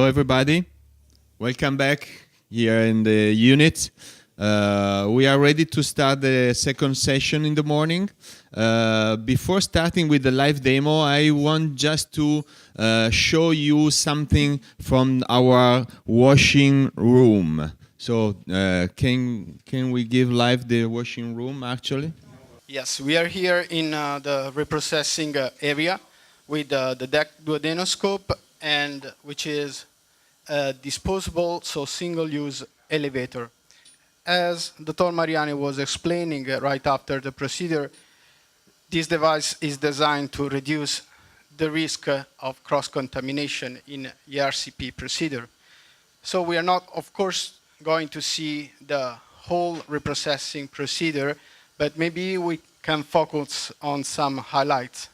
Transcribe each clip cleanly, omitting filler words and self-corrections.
everybody. Welcome back here in the unit. We are ready to start the second session in the morning. Before starting with the live demo, I want just to show you something from our washing room. So can we give live the washing room actually? Yes, we are here in the reprocessing area with the DEC duodenoscope, and which is a disposable, so single-use elevator. As Dr. Mariani was explaining right after the procedure, this device is designed to reduce the risk of cross-contamination in ERCP procedure. So we are not, of course, going to see the whole reprocessing procedure, but maybe we can focus on some highlights.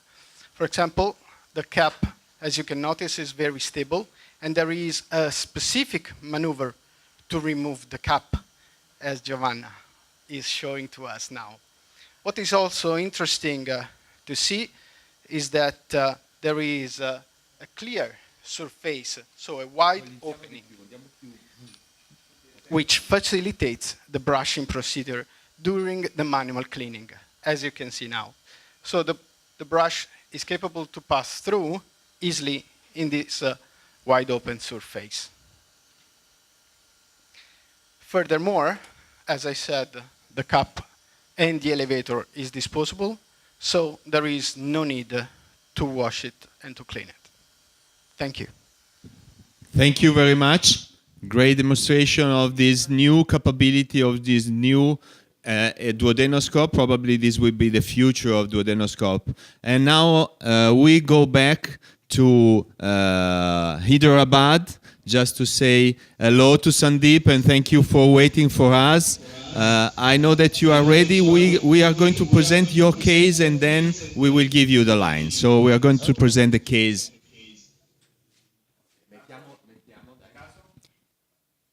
For example, the cap, as you can notice, is very stable, and there is a specific maneuver to remove the cap, as Giovanna is showing to us now. What is also interesting to see is that there is a clear surface, so a wide opening, which facilitates the brushing procedure during the manual cleaning, as you can see now. So the brush is capable to pass through easily in this wide open surface. Furthermore, as I said, the cap and the elevator is disposable, so there is no need to wash it and to clean it. Thank you. Thank you very much. Great demonstration of this new capability of this new duodenoscope. Probably this will be the future of duodenoscope. And now we go back to Hyderabad just to say hello to Sandeep and thank you for waiting for us. I know that you are ready. We are going to present your case and then we will give you the line. So we are going to present the case.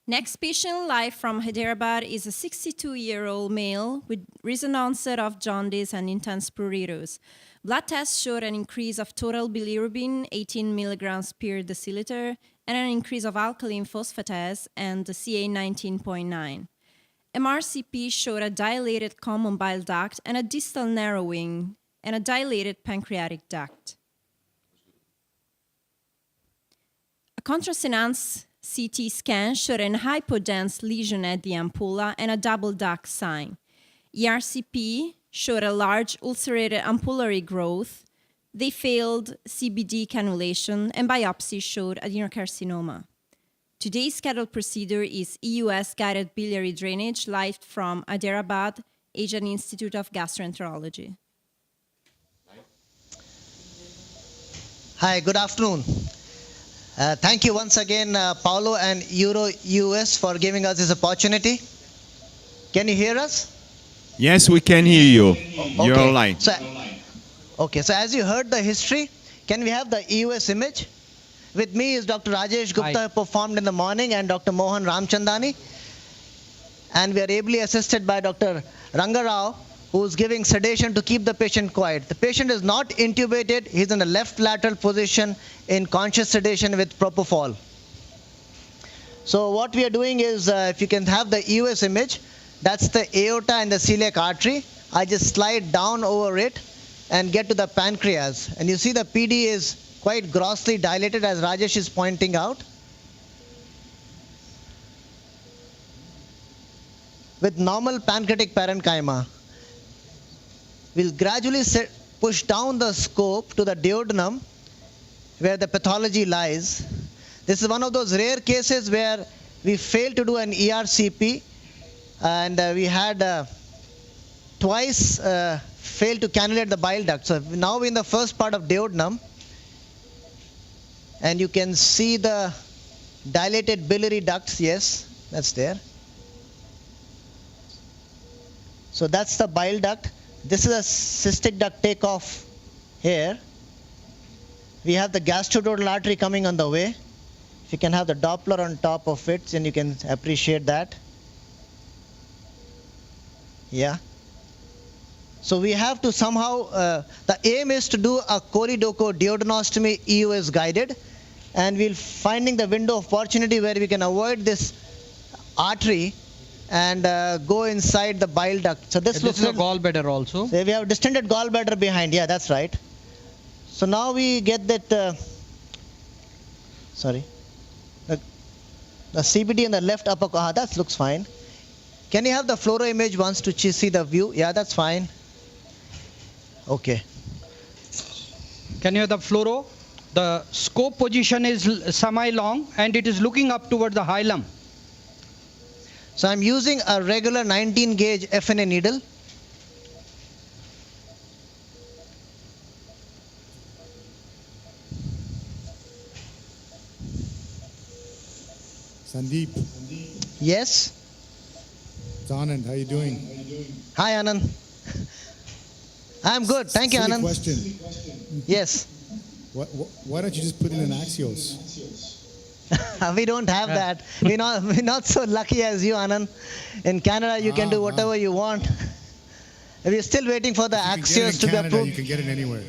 Next patient live from Hyderabad is a 62-year-old male with recent onset of jaundice and intense pruritus. Blood tests showed an increase of total bilirubin, 18 milligrams per deciliter, and an increase of alkaline phosphatase and the CA 19.9. MRCP showed a dilated common bile duct and a distal narrowing and a dilated pancreatic duct. A contrast-enhanced CT scan showed an hypodense lesion at the ampulla and a double duct sign. ERCP showed a large ulcerated ampullary growth. They failed CBD cannulation, and biopsy showed adenocarcinoma. Today's scheduled procedure is EUS guided biliary drainage live from Hyderabad, Asian Institute of Gastroenterology. Hi, good afternoon. Thank you once again, Paolo and EUROUS for giving us this opportunity. Can you hear us? Yes, we can hear you. Okay. You're online. So as you heard the history, can we have the EUS image? With me is Dr. Rajesh Gupta, who performed in the morning, and Dr. Mohan Ramchandani. And we are ably assisted by Dr. Rangarao, who is giving sedation to keep the patient quiet. The patient is not intubated. He's in the left lateral position in conscious sedation with propofol. So what we are doing is, if you can have the EUS image, that's the aorta and the celiac artery. I just slide down over it and get to the pancreas. And you see the PD is quite grossly dilated, as Rajesh is pointing out. With normal pancreatic parenchyma. We'll gradually push down the scope to the duodenum where the pathology lies. This is one of those rare cases where we failed to do an ERCP, and we had twice failed to cannulate the bile duct. So now we're in the first part of duodenum, and you can see the dilated biliary ducts. Yes, that's there. So that's the bile duct. This is a cystic duct takeoff here. We have the gastroduodenal artery coming on the way. If you can have the Doppler on top of it, then you can appreciate that. Yeah. So we have to somehow, the aim is to do a Coridoco duodenostomy EUS guided. and we'll finding the window of opportunity where we can avoid this artery and go inside the bile duct. So this looks This is a gallbladder also. so we have distended gallbladder behind. Yeah, that's right. So now we get that. Sorry, the CBD in the left upper. That looks fine. Can you have the fluoro image once to see the view? Yeah, that's fine. Okay. Can you have the fluoro? The scope position is semi-long and it is looking up toward the hilum. So I'm using a regular 19 gauge FNA needle. Sandeep, Yes. it's Anand. How you doing? Hi, Anand. I'm good. Thank you, Silly Anand. question. Yes. Why don't you just put in an Axios? We don't have that. We're not so lucky as you, Anand. In Canada, you can do whatever you want. We're still waiting for the You can get it Axios in to be Canada, you approved. can get it anywhere.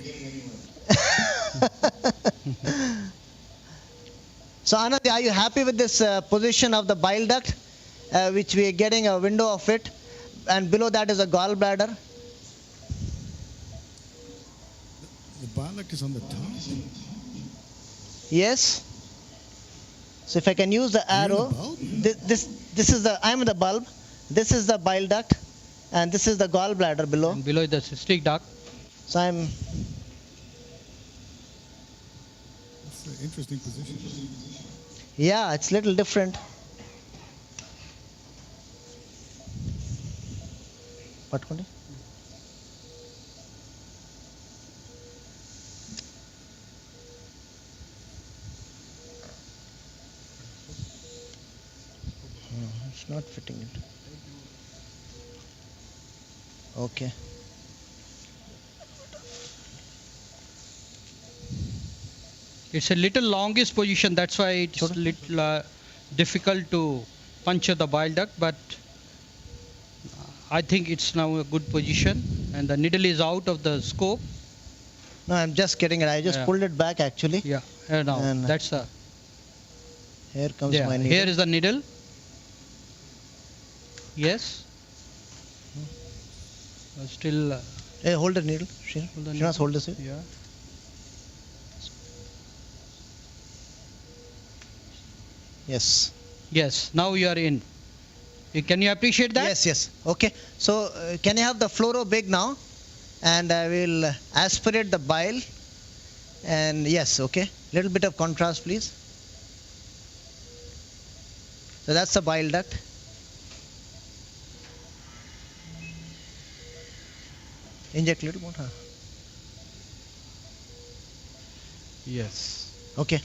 So, Anand, are you happy with this position of the bile duct, which we are getting a window of it, and below that is a gallbladder? The bile duct is on the top. Yes. So if I can use the You're in the arrow, bulb? this is the I'm in the bulb. This is the bile duct, and this is the gallbladder below. And below is the cystic duct. So I'm That's an interesting position. yeah, it's a little different. పట్టుకోండి. It's not fitting it. Okay. It's a little longish position, that's why it's Sure. little difficult to puncture the bile duct, but I think it's now a good position and the needle is out of the scope. No, I'm just getting it. I just Yeah. pulled it back actually. Yeah, now And- that's a Here comes yeah. my needle. Here is the needle. Yes. Still Hey, hold the needle. Hold the Srinivas, needle. hold this. yeah. Yes. Yes. Now you are in. Can you appreciate that? Yes, yes. Okay. So, can you have the fluoro big now? And I will aspirate the bile. And yes, okay. Little bit of contrast, please. So that's the bile duct. Inject little more. Huh? Yes. Okay.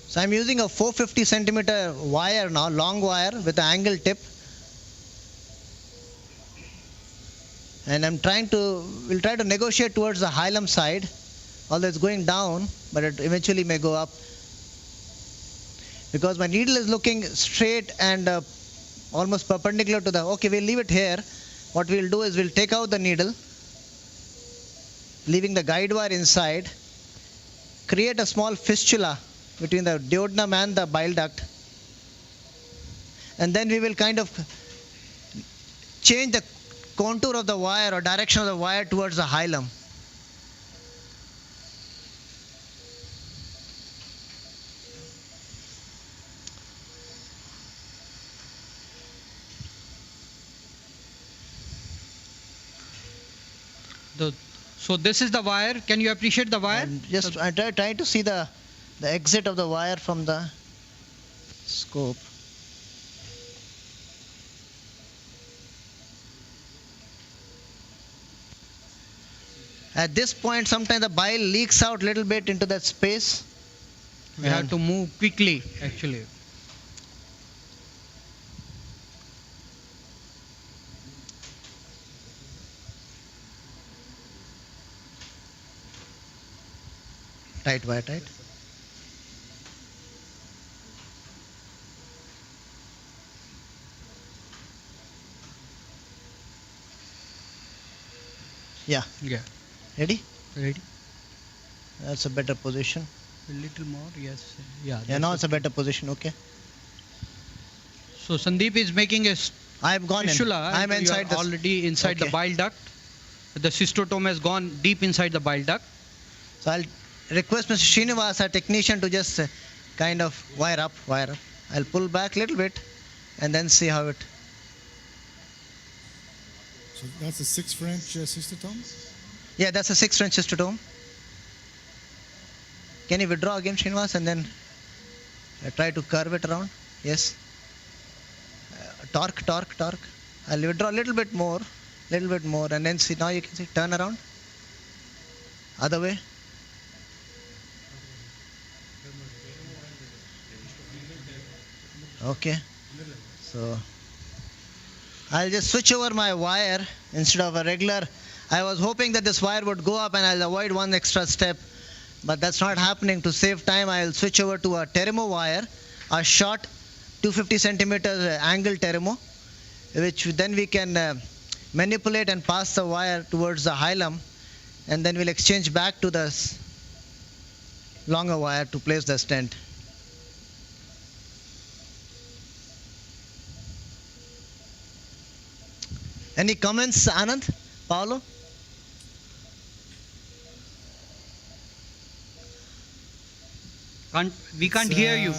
So I'm using a 450 centimeter wire now, long wire with an angle tip. And we'll try to negotiate towards the hilum side, although it's going down, but it eventually may go up. Because my needle is looking straight and almost perpendicular to okay, we'll leave it here. What we'll do is we'll take out the needle, leaving the guide wire inside, create a small fistula between the duodenum and the bile duct, and then we will kind of change the contour of the wire or direction of the wire towards the hilum. So this is the wire. Can you appreciate the wire? And just I try to see the exit of the wire from the scope. At this point, sometimes the bile leaks out a little bit into that space. We have to move quickly, actually. Tight wire, tight. Yeah. Yeah. Ready? Ready? That's a better position. A little more. Yes. Yeah. Yeah, now it's a better position. Okay. So Sandeep is making a I've gone in. fistula. I'm and you inside are the. already inside the Okay. bile duct. The cystotome has gone deep inside the bile duct. So I'll request Mr. Srinivas, our technician, to just kind of wire up. I'll pull back a little bit and then see how it. So that's a 6 French cystotome? Yeah, that's a 6 French cystotome. Can you withdraw again, Srinivas, and then try to curve it around? Yes. Torque. I'll withdraw a little bit more, and then see. Now you can see. Turn around. Other way. Okay. So I'll just switch over my wire instead of a regular. I was hoping that this wire would go up and I'll avoid one extra step, but that's not happening. To save time, I'll switch over to a Teramo wire, a short 250 centimeters angle Teramo, which then we can manipulate and pass the wire towards the hilum, and then we'll exchange back to the longer wire to place the stent. Any comments, Anand? Paolo? We can't hear you.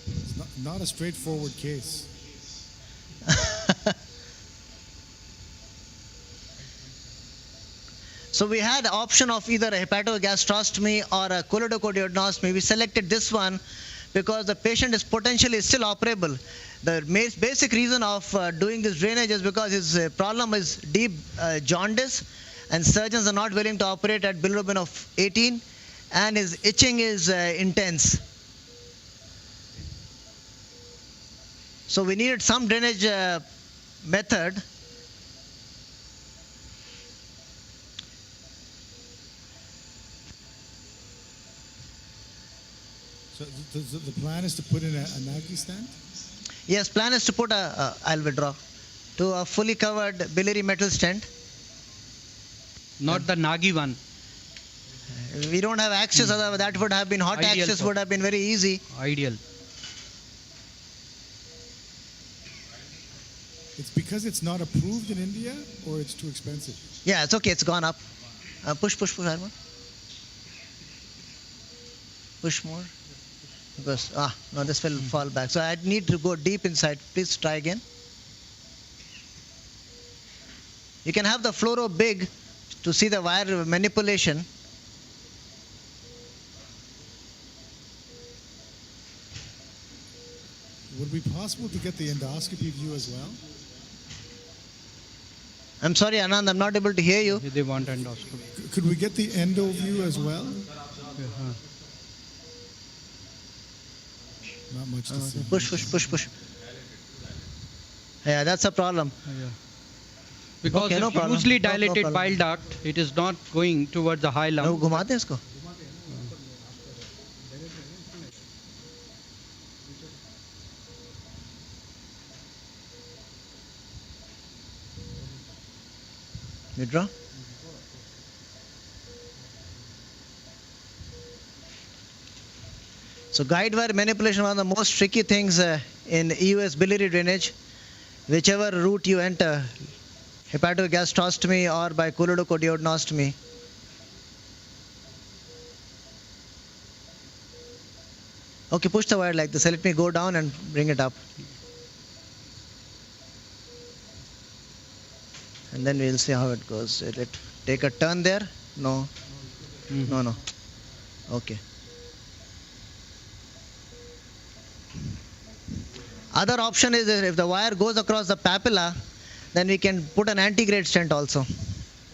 It's not a straightforward case. So we had the option of either a hepatogastrostomy or a choledochordioidectomy. We selected this one because the patient is potentially still operable. The basic reason of doing this drainage is because his problem is deep jaundice, and surgeons are not willing to operate at bilirubin of 18, and his itching is intense. So we needed some drainage method. So the plan is to put in a Nagi stent? Yes, plan is to put I'll withdraw, to a fully covered biliary metal stent. Not the Nagi one. We don't have access, otherwise that would have been, hot Ideal access for- would have been very easy. Ideal. It's because it's not approved in India, or it's too expensive? Yeah, it's okay, it's gone up. Push, Harman. Push more. Because, no, this will fall back. So I need to go deep inside. Please try again. You can have the fluoro big to see the wire manipulation. Would it be possible to get the endoscopy view as well? I'm sorry, Anand, I'm not able to hear you. They want endoscopy. Could we get the endo view as well? Not much to see. Push. Yeah, that's a problem. Because Okay, the no problem. loosely No dilated problem. bile duct, it is not going towards the hilum. No, घुमाते हैं इसको. Withdraw. So guide wire manipulation, one of the most tricky things in EUS biliary drainage. Whichever route you enter, hepatogastrostomy or by choledochordioidectomy. Okay, push the wire like this. Let me go down and bring it up. And then we'll see how it goes. Will it take a turn there? No. No. Okay. Other option is if the wire goes across the papilla, then we can put an antegrade stent also.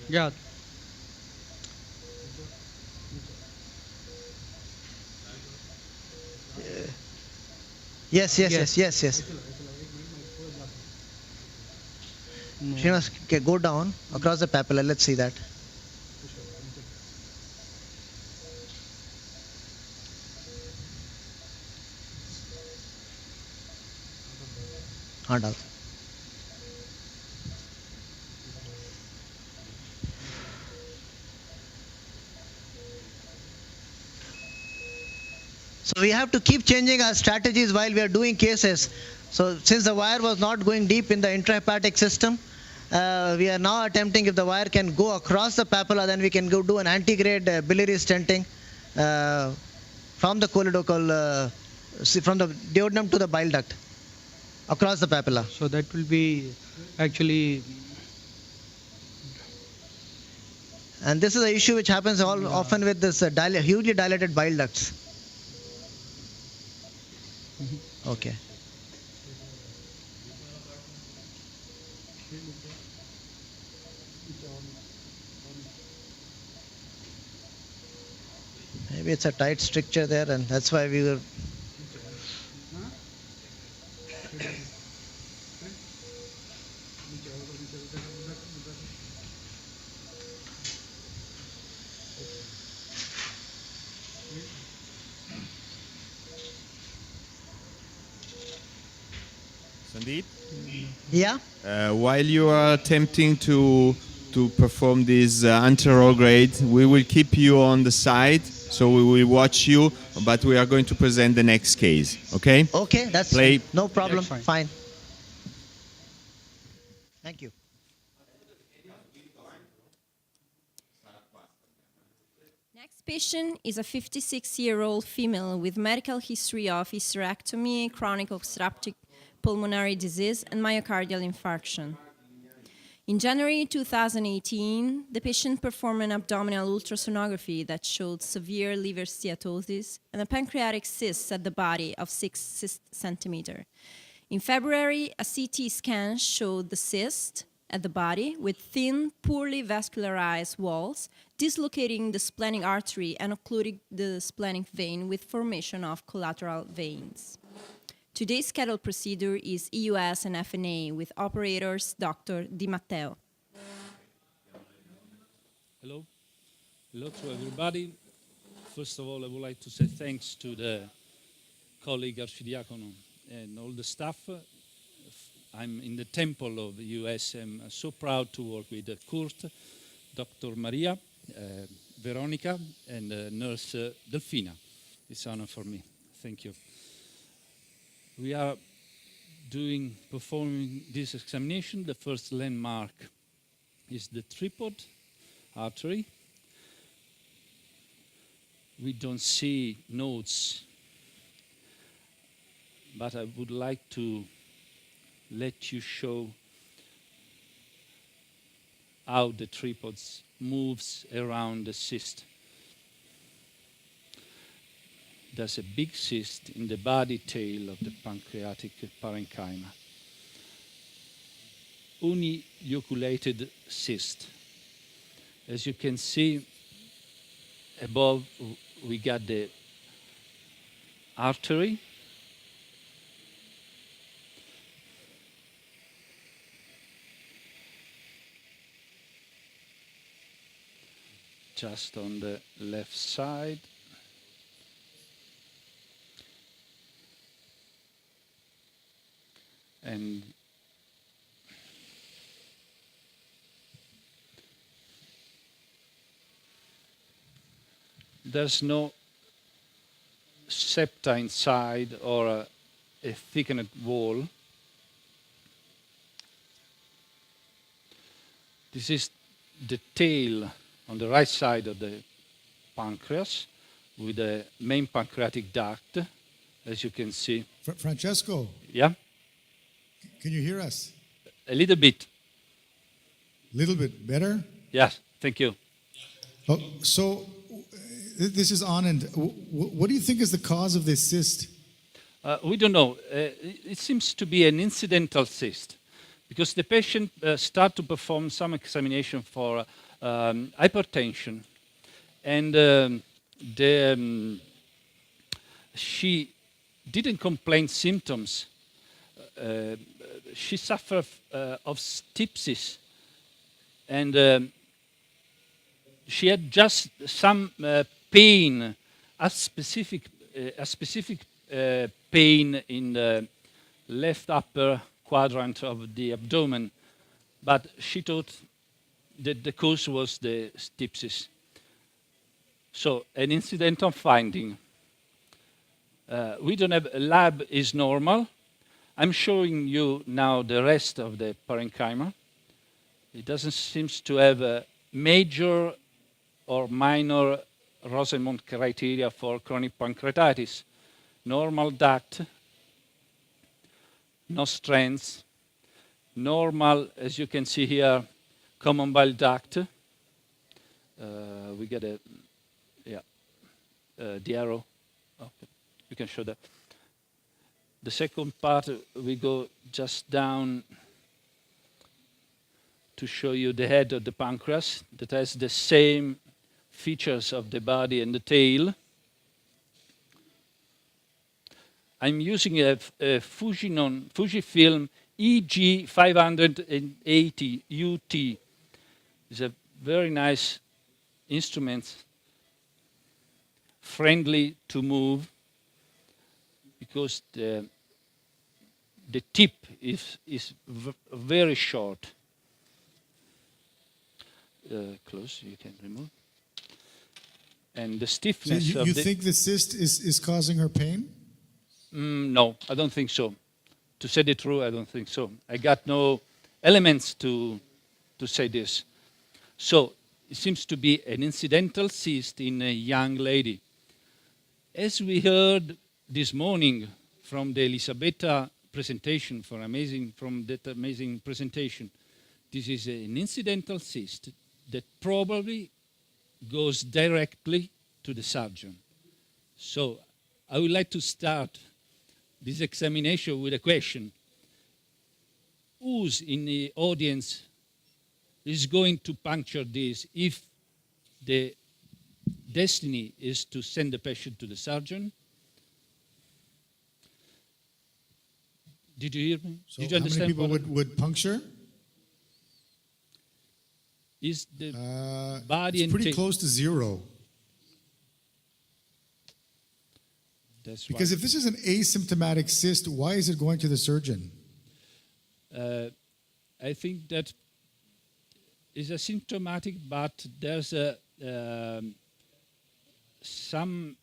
Yeah. Yes. No. Srinivas, okay, go down across the papilla. Let's see that. हाँ डाल. So we have to keep changing our strategies while we are doing cases. So since the wire was not going deep in the intrahepatic system, we are now attempting, if the wire can go across the papilla, then we can go do an antegrade biliary stenting from the choledochal, from the duodenum to the bile duct across the papilla. So that will be actually. And this is an issue which happens often with this hugely dilated bile ducts. Okay. Maybe it's a tight stricture there, and that's why we were. Sandeep? Yeah? While you are attempting to perform this anterograde, we will keep you on the side, so we will watch you, but we are going to present the next case, okay? Okay, that's Play. no problem. That's fine. Fine. Thank you. Next patient is a 56-year-old female with medical history of hysterectomy, chronic obstructive pulmonary disease, and myocardial infarction. In January 2018, the patient performed an abdominal ultrasonography that showed severe liver steatosis and a pancreatic cyst at the body of 6 centimeters. In February, a CT scan showed the cyst at the body with thin, poorly vascularized walls, dislocating the splenic artery and occluding the splenic vein with formation of collateral veins. Today's scheduled procedure is EUS and FNA with operators Dr. Di Matteo. Hello. Hello to everybody. First of all, I would like to say thanks to the colleague Arcidiacono and all the staff. I'm in the temple of the US. I'm so proud to work with Kurt, Dr. Maria, Veronica, and nurse Delfina. It's an honor for me. Thank you. We are performing this examination. The first landmark is the tripod artery. We don't see nodes, but I would like to let you show how the tripod moves around the cyst. There's a big cyst in the body tail of the pancreatic parenchyma. Uniloculated cyst. As you can see, above we got the artery. Just on the left side. And there's no septa inside or a thickened wall. This is the tail on the right side of the pancreas with the main pancreatic duct, as you can see. Francesco, Yeah? can you hear us? A little bit. Little bit better? Yes, thank you. Oh, so this is on, and what do you think is the cause of this cyst? We don't know. It seems to be an incidental cyst because the patient start to perform some examination for hypertension, and she didn't complain symptoms. She suffered of stypsis, and she had just some pain, a specific pain in the left upper quadrant of the abdomen, but she thought that the cause was the stypsis. So an incidental finding. We don't have a lab is normal. I'm showing you now the rest of the parenchyma. It doesn't seem to have a major or minor Rosenmund criteria for chronic pancreatitis. Normal duct, no strengths, normal, as you can see here, common bile duct. We get a, the arrow. Okay. You can show that. The second part, we go just down to show you the head of the pancreas that has the same features of the body and the tail. I'm using a Fujifilm EG580 UT. It's a very nice instrument, friendly to move, because the tip is very short. Close, you can remove. And the So stiffness you, of you the... think the cyst is causing her pain? No, I don't think so. To say the truth, I don't think so. I got no elements to say this. So it seems to be an incidental cyst in a young lady. As we heard this morning from the Elisabetta presentation, from that amazing presentation, this is an incidental cyst that probably goes directly to the surgeon. So I would like to start this examination with a question. Who's in the audience is going to puncture this if the destiny is to send the patient to the surgeon? Did you hear me? So Did you how many understand? people would puncture? Is the body It's and pretty tail- close to zero. That's Because if this is an asymptomatic cyst, why is it going to the surgeon? I think that is asymptomatic, but there's some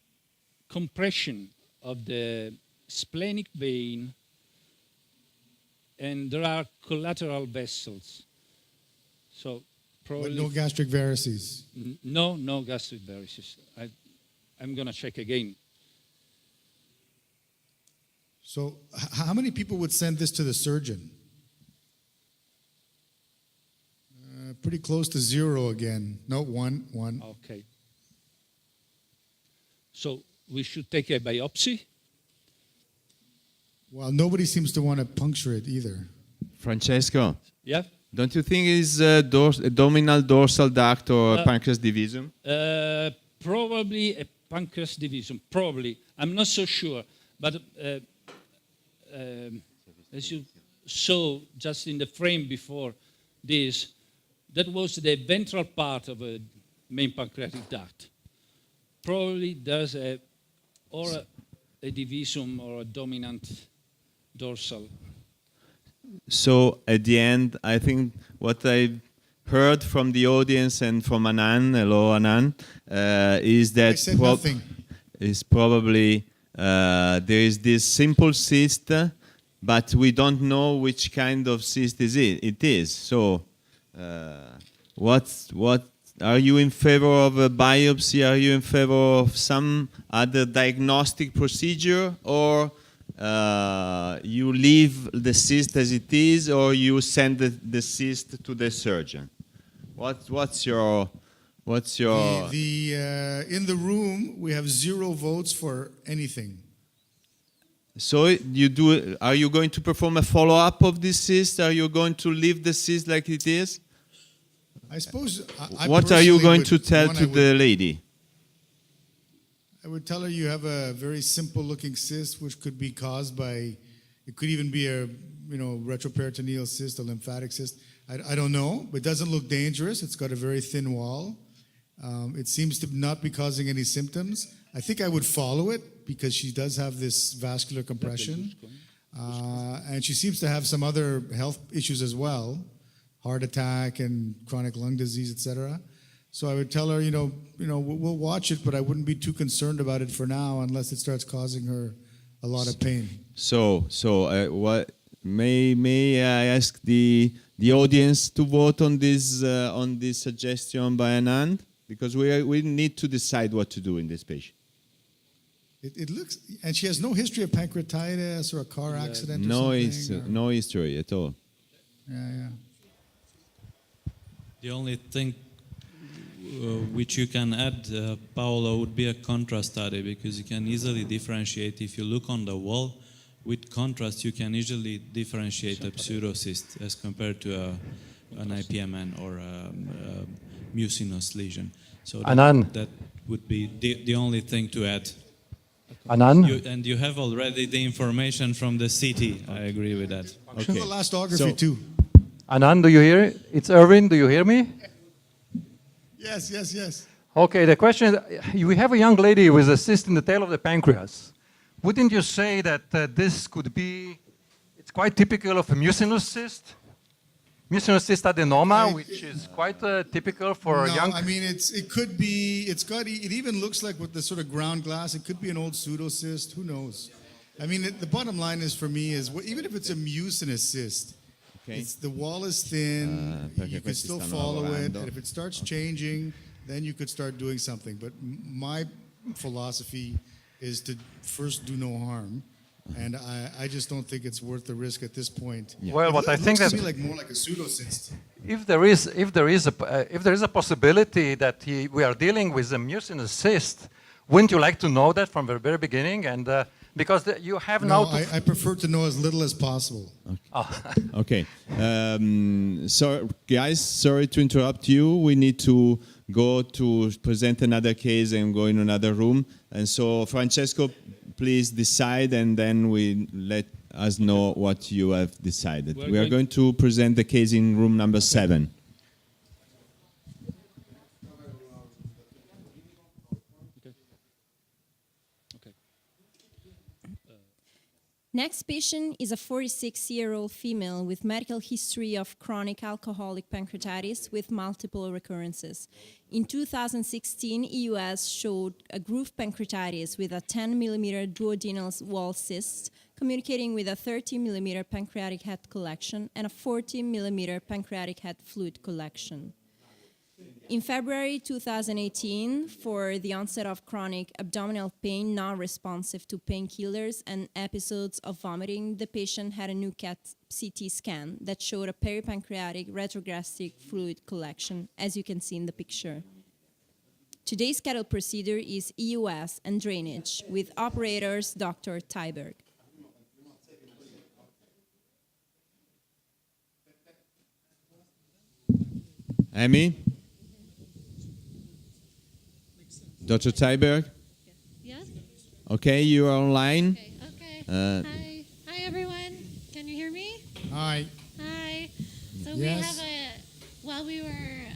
compression of the splenic vein, and there are collateral vessels. So But probably no gastric varices. no gastric varices. I'm gonna check again. So how many people would send this to the surgeon? Pretty close to zero again. No, one. Okay. So we should take a biopsy. Well, nobody seems to want to puncture it either. Francesco, Yeah. don't you think it's abdominal dorsal duct or pancreas divisum? Probably a pancreas division. Probably. I'm not so sure. But as you saw just in the frame before this, that was the ventral part of a main pancreatic duct. Probably there's a divisum or a dominant dorsal. So at the end, I think what I heard from the audience and from Anand, hello Anand, is that I said nothing. is probably there is this simple cyst, but we don't know which kind of cyst it is. So what are you in favor of a biopsy? Are you in favor of some other diagnostic procedure, or you leave the cyst as it is, or you send the cyst to the surgeon? What's your In the room, we have 0 votes for anything. So are you going to perform a follow-up of this cyst? Are you going to leave the cyst like it is? I suppose. I What are you personally going would- to tell one, to the lady? I would tell her you have a very simple-looking cyst, which could be caused by. It could even be a retroperitoneal cyst, a lymphatic cyst. I don't know, but it doesn't look dangerous. It's got a very thin wall. It seems to not be causing any symptoms. I think I would follow it because she does have this vascular compression. And she seems to have some other health issues as well, heart attack and chronic lung disease, etc. So I would tell her, we'll watch it, but I wouldn't be too concerned about it for now unless it starts causing her a lot of pain. So what may I ask the audience to vote on this suggestion by Anand, because we need to decide what to do in this patient. It looks, and she has no history of pancreatitis or a car accident. No history at all. Yeah. The only thing which you can add, Paolo, would be a contrast study, because you can easily differentiate. If you look on the wall with contrast, you can easily differentiate a pseudocyst as compared to an IPMN or a mucinous lesion. So that would be the only thing to add. Anand? You have already the information from the CT. I agree with that. Okay. The elastography too. Anand, do you hear it? It's Erwin, do you hear me? Yes. Okay, the question is, we have a young lady with a cyst in the tail of the pancreas. Wouldn't you say that this could be, it's quite typical of a mucinous cyst? Mucinous cyst adenoma, which is quite typical for a young... I mean, it could be, it even looks like with the sort of ground glass, it could be an old pseudocyst, who knows? I mean, the bottom line is for me is, even if it's a mucinous cyst, the wall is thin, you can still follow it, and if it starts changing, then you could start doing something. But my philosophy is to first do no harm. And I just don't think it's worth the risk at this point. Yeah. Well, what I think that looks to me like more like a pseudocyst. If there is a possibility that we are dealing with a mucinous cyst, wouldn't you like to know that from the very beginning? And because you have now. I prefer to know as little as possible. Okay. So, guys, sorry to interrupt you. We need to go to present another case and go in another room. And so, Francesco, please decide, and then we let us know what you have decided. We are going to present the case in room number 7. Next patient is a 46-year-old female with medical history of chronic alcoholic pancreatitis with multiple recurrences. In 2016, EUS showed a groove pancreatitis with a 10 mm duodenal wall cyst, communicating with a 30 mm pancreatic head collection and a 40 mm pancreatic head fluid collection. In February 2018, for the onset of chronic abdominal pain non-responsive to painkillers and episodes of vomiting, the patient had a new CT scan that showed a peripancreatic retrogressive fluid collection, as you can see in the picture. Today's scheduled procedure is EUS and drainage with operators Dr. Tyberg. Amy? Dr. Tyberg? Yes? Okay, you are online. Okay. Hi, everyone. Can you hear me? Hi. Hi. So Yes. we have while we were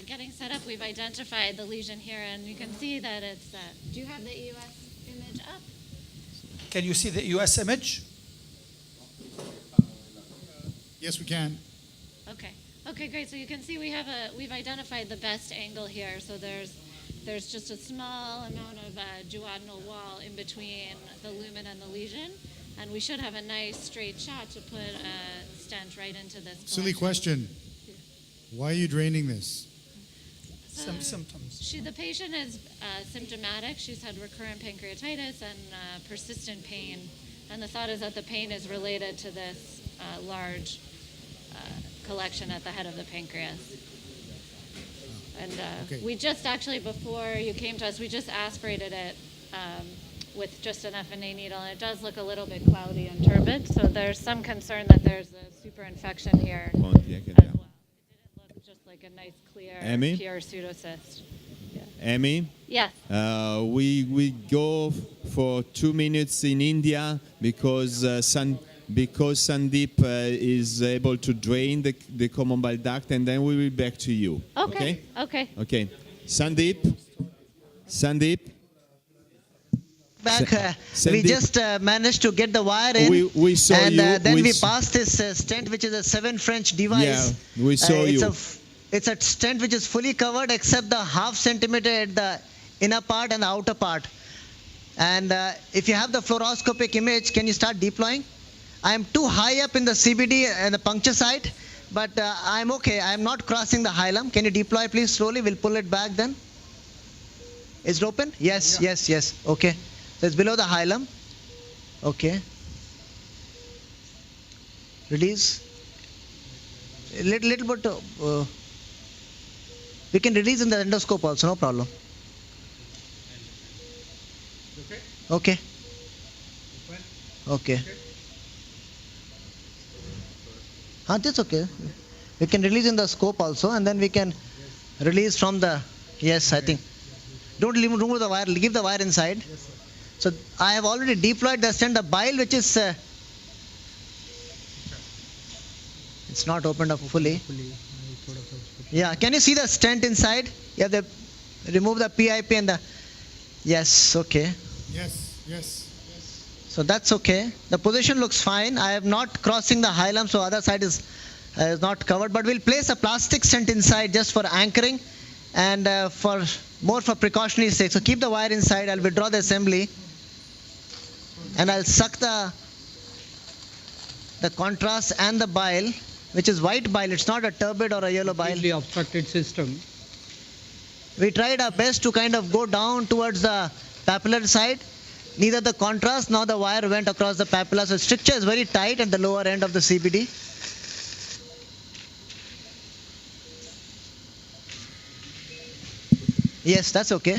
getting set up, we've identified the lesion here, and you can see that it's, do you have the EUS image up? Can you see the US image? Yes, we can. Okay, great. So you can see we've identified the best angle here. So there's just a small amount of duodenal wall in between the lumen and the lesion, and we should have a nice straight shot to put a stent right into this collection. Silly question. Why are you draining this? Some symptoms. The patient is symptomatic. She's had recurrent pancreatitis and persistent pain, and the thought is that the pain is related to this large collection at the head of the pancreas. And we just actually, before you came to us, we just aspirated it with just an FNA needle, and it does look a little bit cloudy and turbid, so there's some concern that there's a superinfection here as well. It didn't look just like a nice, clear, pure pseudocyst. Yeah. Amy? Yes. We go for 2 minutes in India because Sandeep is able to drain the common bile duct, and then we will be back to you. Okay. Sandeep? Back, we Sandeep? just managed to get the wire in, We saw and you. then we passed this stent, which is a 7 French device. Yeah, we saw you. it's a stent which is fully covered except the half centimeter at the inner part and the outer part. And if you have the fluoroscopic image, can you start deploying? I am too high up in the CBD and the puncture site, but I'm okay. I'm not crossing the hilum. Can you deploy please slowly? We'll pull it back then. Is it open? Yes, yeah. Yes. Okay. So it's below the hilum. Okay. Release. Little bit. We can release in the endoscope also, no problem. Okay. Okay. That's okay. We can release in the scope also, and then we can release from the. Yes, I think. Don't remove the wire. Leave the wire inside. So I have already deployed the stent. The bile, which is. It's not opened up fully. Yeah. Can you see the stent inside? You have to remove the PIP and the. Yes. Okay. Yes. So that's okay. The position looks fine. I am not crossing the hilum, so other side is not covered. But we'll place a plastic stent inside just for anchoring and for precautionary sake. So keep the wire inside. I'll withdraw the assembly and I'll suck the contrast and the bile, which is white bile. It's not a turbid or a yellow bile. Completely obstructed system. We tried our best to kind of go down towards the papillary side. Neither the contrast nor the wire went across the papilla. So stricture is very tight at the lower end of the CBD. Yes, that's okay.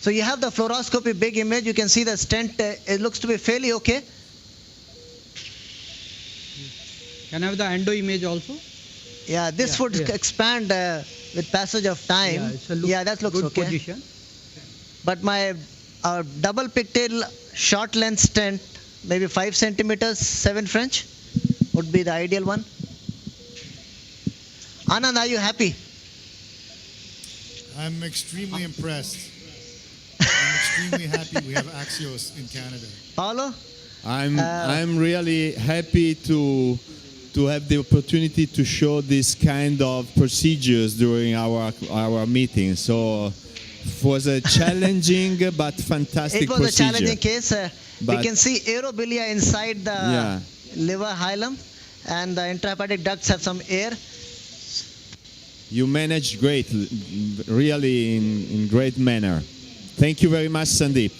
So you have the fluoroscopy big image. You can see the stent. It looks to be fairly okay. Can I have the endo image also? Yeah, this would expand with passage of time. Yeah, that looks good okay. Position. But my double pigtail short length stent, maybe 5 centimeters, 7 French, would be the ideal one. Anand, are you happy? I'm extremely impressed. I'm extremely happy we have Axios in Canada. Paolo? I'm really happy to have the opportunity to show this kind of procedures during our meeting. So it was a challenging but fantastic procedure. It was a challenging case. We can see aerobilia inside the liver hilum, and the intrahepatic ducts have some air. You managed great, really in great manner. Thank you very much, Sandeep.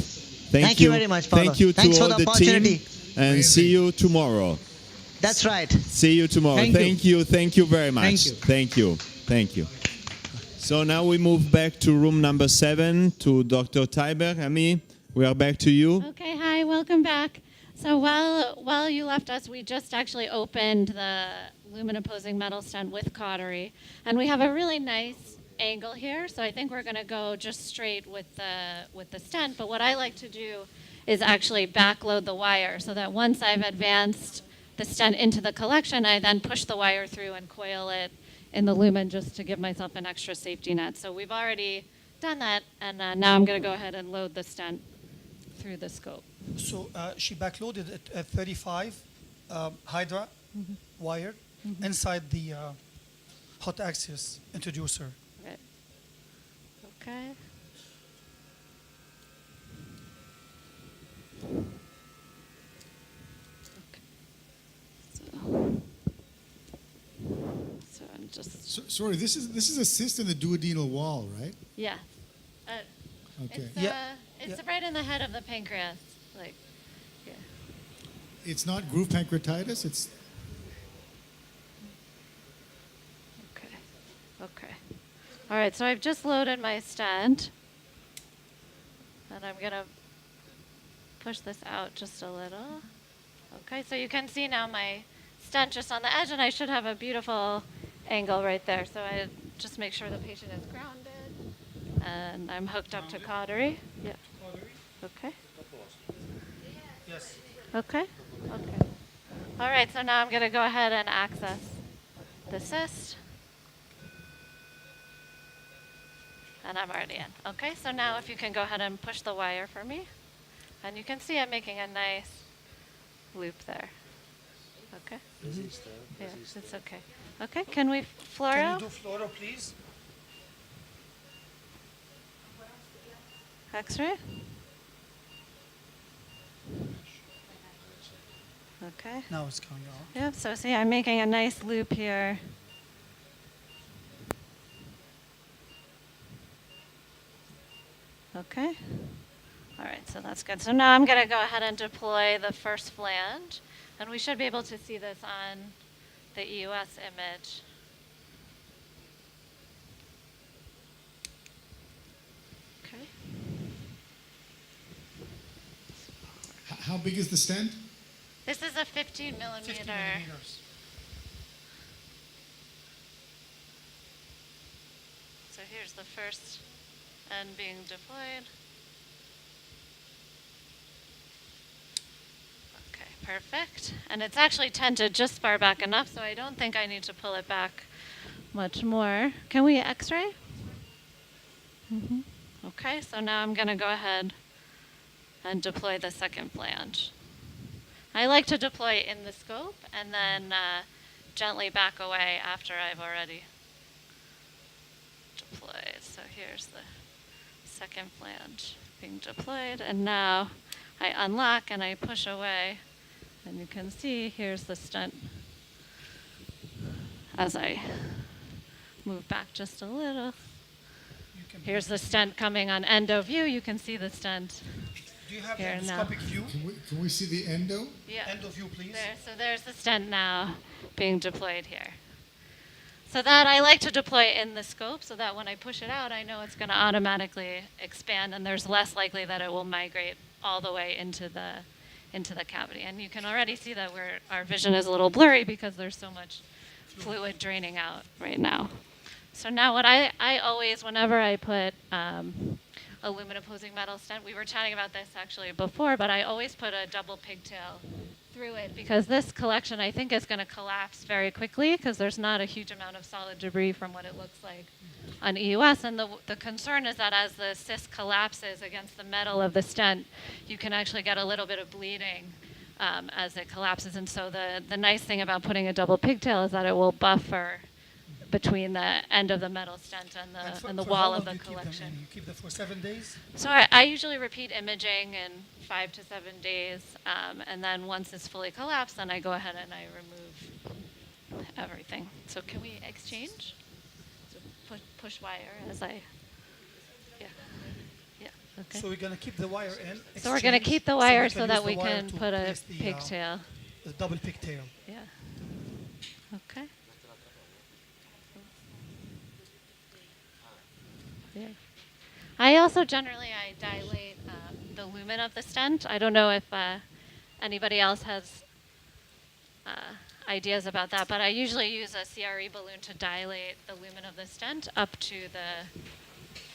Thank you very much, Paolo. Thank you Thanks to for all the the opportunity. team, and see you tomorrow. That's right. See you tomorrow. Thank you very much. Thank you. So now we move back to room number 7 to Dr. Taiber. Ami, we are back to you. Okay, hi, welcome back. So while you left us, we just actually opened the lumen opposing metal stent with cautery, and we have a really nice angle here. So I think we're going to go just straight with the stent. But what I like to do is actually backload the wire, so that once I've advanced the stent into the collection, I then push the wire through and coil it in the lumen just to give myself an extra safety net. So we've already done that, and now I'm going to go ahead and load the stent through the scope. So she backloaded it at 35 Hydra wire inside the hot axis introducer. Okay. So I'm just. Sorry, this is a cyst in the duodenal wall, right? Yeah. Okay. It's right in the head of the pancreas, like. Yeah. It's not groove pancreatitis. It's. Okay. All right. So I've just loaded my stent, and I'm gonna push this out just a little. Okay. So you can see now my stent just on the edge, and I should have a beautiful angle right there. So I just make sure the patient is grounded, and I'm hooked up to cautery. Yeah. Okay. Yes. Okay. All right. So now I'm going to go ahead and access the cyst. And I'm already in. Okay. So now if you can go ahead and push the wire for me. And you can see I'm making a nice loop there. Okay. Yeah, it's okay. Okay, can we fluoro? Can you do fluoro, please? X-ray? Okay. Now it's coming off. Yep, so see, I'm making a nice loop here. Okay. All right, so that's good. So now I'm going to go ahead and deploy the first flange, and we should be able to see this on the EUS image. Okay. How big is the stent? This is a 15 millimeter. 50 millimeters. So here's the first end being deployed. Okay, perfect. And it's actually tented just far back enough, so I don't think I need to pull it back much more. Can we X-ray? Okay, so now I'm going to go ahead and deploy the second flange. I like to deploy in the scope and then gently back away after I've already deployed. So here's the second flange being deployed, and now I unlock and I push away, and you can see here's the stent as I move back just a little. Here's the stent coming on endo view. You can see the stent. Do you have the Here now. endoscopic view? Can we see the endo? Yeah. Endo view, please. There, so there's the stent now being deployed here. So that I like to deploy in the scope so that when I push it out, I know it's going to automatically expand, and there's less likely that it will migrate all the way into the cavity. And you can already see that our vision is a little blurry because there's so much fluid draining out right now. So now what I always, whenever I put aluminum posing metal stent, we were chatting about this actually before, but I always put a double pigtail through it because this collection I think is going to collapse very quickly because there's not a huge amount of solid debris from what it looks like on EUS. And the concern is that as the cyst collapses against the metal of the stent, you can actually get a little bit of bleeding as it collapses. And so the nice thing about putting a double pigtail is that it will buffer between the end of the metal stent and the for wall how of long the do you keep them collection. in? You keep them for 7 days? So I usually repeat imaging in 5 to 7 days, and then once it's fully collapsed, then I go ahead and I remove everything. So can we exchange? So push wire as I, yeah, okay. So we're going to keep the wire in. So we're going to exchange, keep the wire so use that the we wire can to put a place the, pigtail. The double pigtail. Yeah. Okay. Yeah. I also generally dilate the lumen of the stent. I don't know if anybody else has ideas about that, but I usually use a CRE balloon to dilate the lumen of the stent up to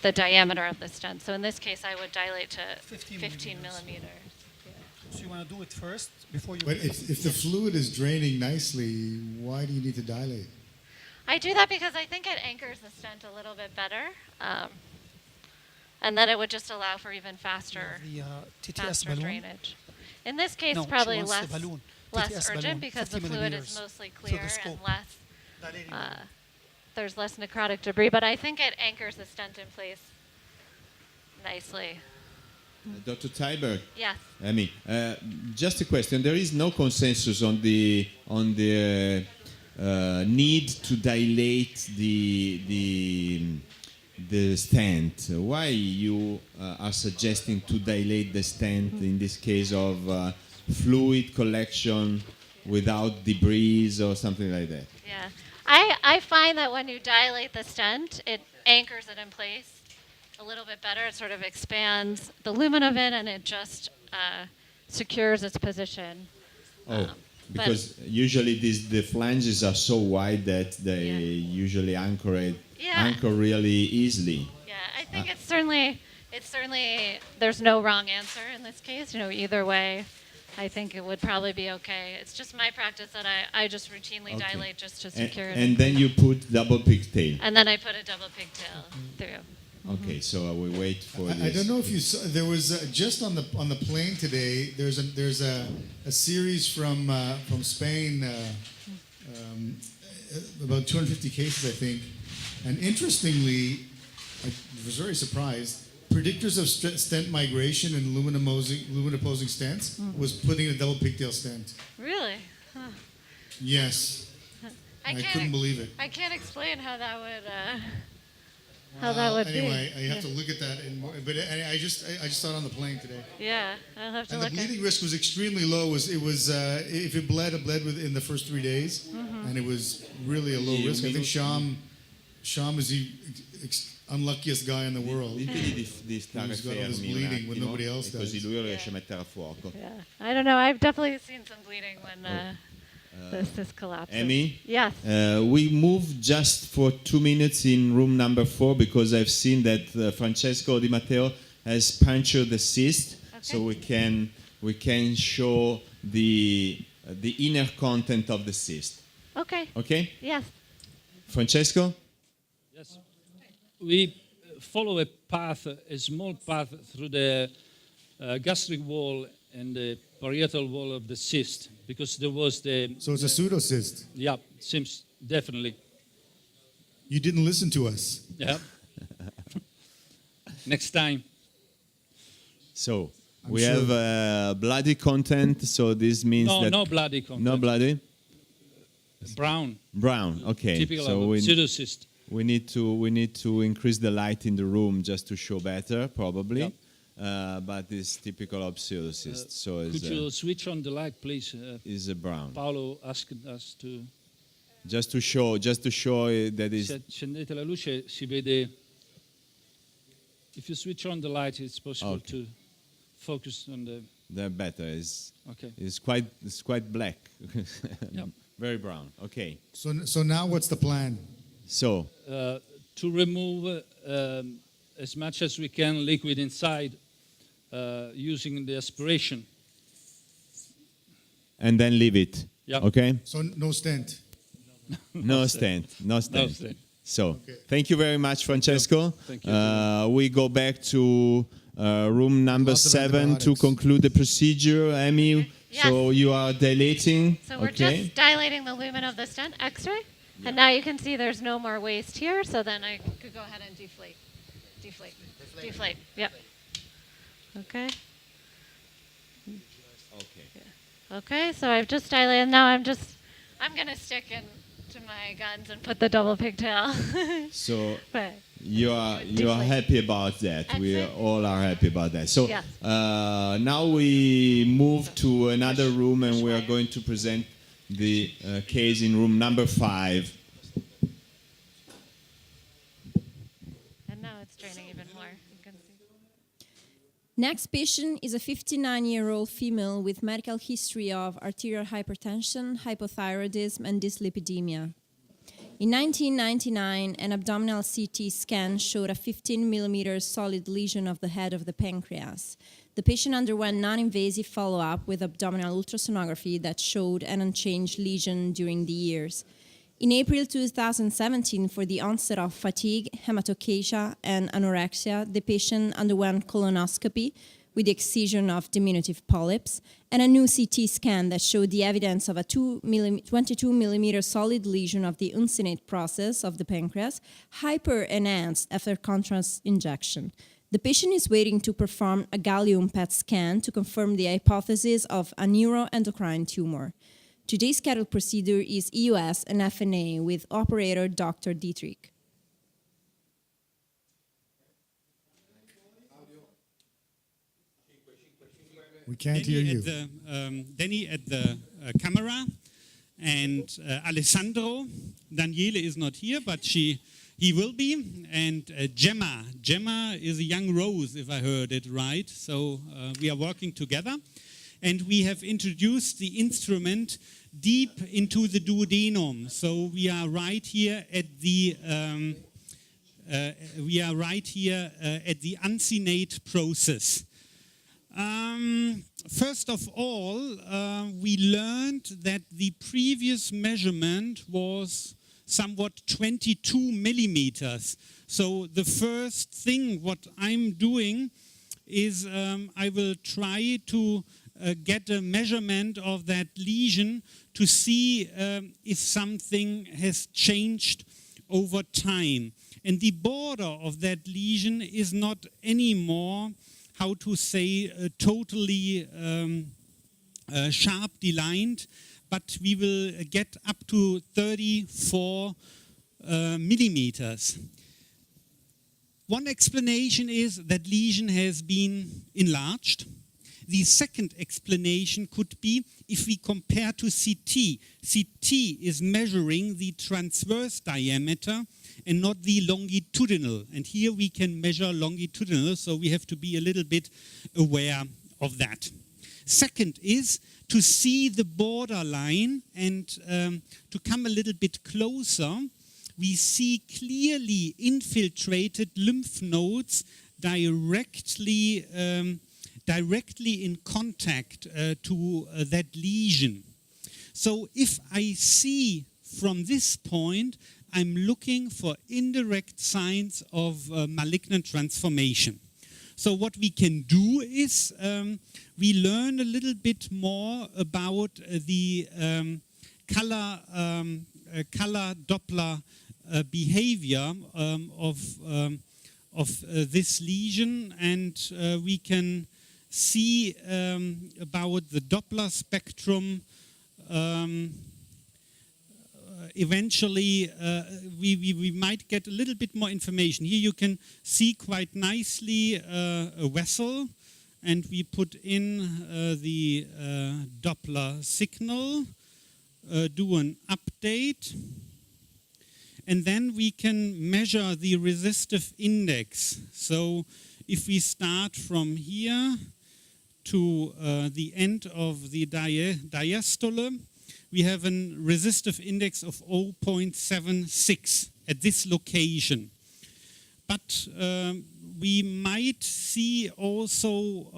the diameter of the stent. So in this case, I would dilate to 15 millimeters. So you want to do it first before you... But if the fluid is draining nicely, why do you need to dilate? I do that because I think it anchors the stent a little bit better. And then it would just allow for even faster, the TTS faster balloon? drainage. In this case, No, she probably wants the less, balloon. less TTS urgent balloon, because the 50 fluid is millimeters. mostly So the clear and scope. less, Dilating balloon. there's less necrotic debris. But I think it anchors the stent in place nicely. Dr. Tyberg, Yes. I mean, just a question. There is no consensus on the need to dilate the stent. Why you are suggesting to dilate the stent in this case of fluid collection without debris or something like that? Yeah. I find that when you dilate the stent, it anchors it in place a little bit better. It sort of expands the lumen of it, and it just secures its position. Because usually the flanges are so wide that they usually anchor really easily. Yeah, I think it's certainly there's no wrong answer in this case. Either way, I think it would probably be okay. It's just my practice that I just routinely dilate just to secure it. And then you put double pigtail. And then I put a double pigtail through. Okay, so we wait for I this. don't know if you saw. There was just on the plane today. There's a series from Spain, about 250 cases, I think, and interestingly, I was very surprised. Predictors of stent migration and lumen-opposing stents was putting a double pigtail stent. Really? Huh. Yes, I couldn't believe it. I can't explain how that would. Anyway, be. I have to look at that. But I just saw it on the plane today. Yeah, I'll have to And the look at. bleeding risk was extremely low. If it bled, it bled within the first 3 days, and it was really a low risk. I think Sham is the unluckiest guy in the world. Di stare Who's got all fermi this un bleeding when attimo, nobody else e così does. lui lo riesce a mettere a fuoco. Yeah, I don't know. I've definitely seen some bleeding when this collapses. Amy? Yes. We move just for 2 minutes in room number 4 because I've seen that Francesco Di Matteo has punctured the cyst, so we can show the inner content of the cyst. Okay. Okay? Yes. Francesco? Yes. We follow a path, a small path through the gastric wall and the parietal wall of the cyst because there was the. So it's a pseudocyst. Yeah, seems definitely. You didn't listen to us. Yeah. Next time. So I'm we sure. have bloody content, so this means that No bloody content. no bloody. Brown. Brown. Okay. Typical so of we, pseudocyst. we need to increase the light in the room just to show better, probably. Yep. But it's typical of pseudocyst. So Could you switch on the light, please? is a brown. Paolo asked us to. Just to show that is. Se accendete la luce si vede. If you switch on the light, it's possible Okay. to focus on the. The better is. Okay. It's quite black. Yep. Very brown. Okay. So now what's the plan? So To remove as much as we can liquid inside using the aspiration. and then leave it. Yep. Okay. So no stent. No stent. No No stent. stent. So thank you very much, Francesco. Thank you. We go back to room number Lots of 7 to antibiotics. conclude the procedure. Amy, Yes. so you are dilating. So we're okay. just dilating the lumen of the stent, X-ray, and now you can see there's no more waste here. So then I could go ahead and deflate. Yep. Okay. Okay. Okay. So I've just dilated. Now I'm gonna stick into my guns and put the double pigtail. So But you are Deflate. happy about that. We Excellent. all are happy about that. So Yes. now we move to another room and we are going to present the case in room number 5. and now it's draining even more. You can see. Next patient is a 59-year-old female with medical history of arterial hypertension, hypothyroidism, and dyslipidemia. In 1999, an abdominal CT scan showed a 15 millimeter solid lesion of the head of the pancreas. The patient underwent non-invasive follow-up with abdominal ultrasonography that showed an unchanged lesion during the years. In April 2017, for the onset of fatigue, hematochezia, and anorexia, the patient underwent colonoscopy with the excision of diminutive polyps and a new CT scan that showed the evidence of a 22 millimeter solid lesion of the uncinate process of the pancreas, hyper-enhanced after contrast injection. The patient is waiting to perform a gallium PET scan to confirm the hypothesis of a neuroendocrine tumor. Today's scheduled procedure is EUS and FNA with operator Dr. Dietrich. We can't hear you. Danny at the camera, and Alessandro. Daniele is not here, but he will be. And Gemma. Gemma is a young rose, if I heard it right. So we are working together. And we have introduced the instrument deep into the duodenum. So we are right here at the uncinate process. First of all, we learned that the previous measurement was somewhat 22 millimeters. So the first thing what I'm doing is I will try to get a measurement of that lesion to see if something has changed over time. And the border of that lesion is not anymore, how to say, totally sharp delined, but we will get up to 34 millimeters. One explanation is that lesion has been enlarged. The second explanation could be if we compare to CT. CT is measuring the transverse diameter and not the longitudinal. And here we can measure longitudinal, so we have to be a little bit aware of that. Second is to see the borderline and to come a little bit closer. We see clearly infiltrated lymph nodes directly in contact to that lesion. So if I see from this point, I'm looking for indirect signs of malignant transformation. So what we can do is we learn a little bit more about the color Doppler behavior of this lesion, and we can see about the Doppler spectrum. Eventually, we might get a little bit more information. Here you can see quite nicely a vessel, and we put in the Doppler signal, do an update, and then we can measure the resistive index. So if we start from here to the end of the diastole, we have a resistive index of 0.76 at this location. But we might see also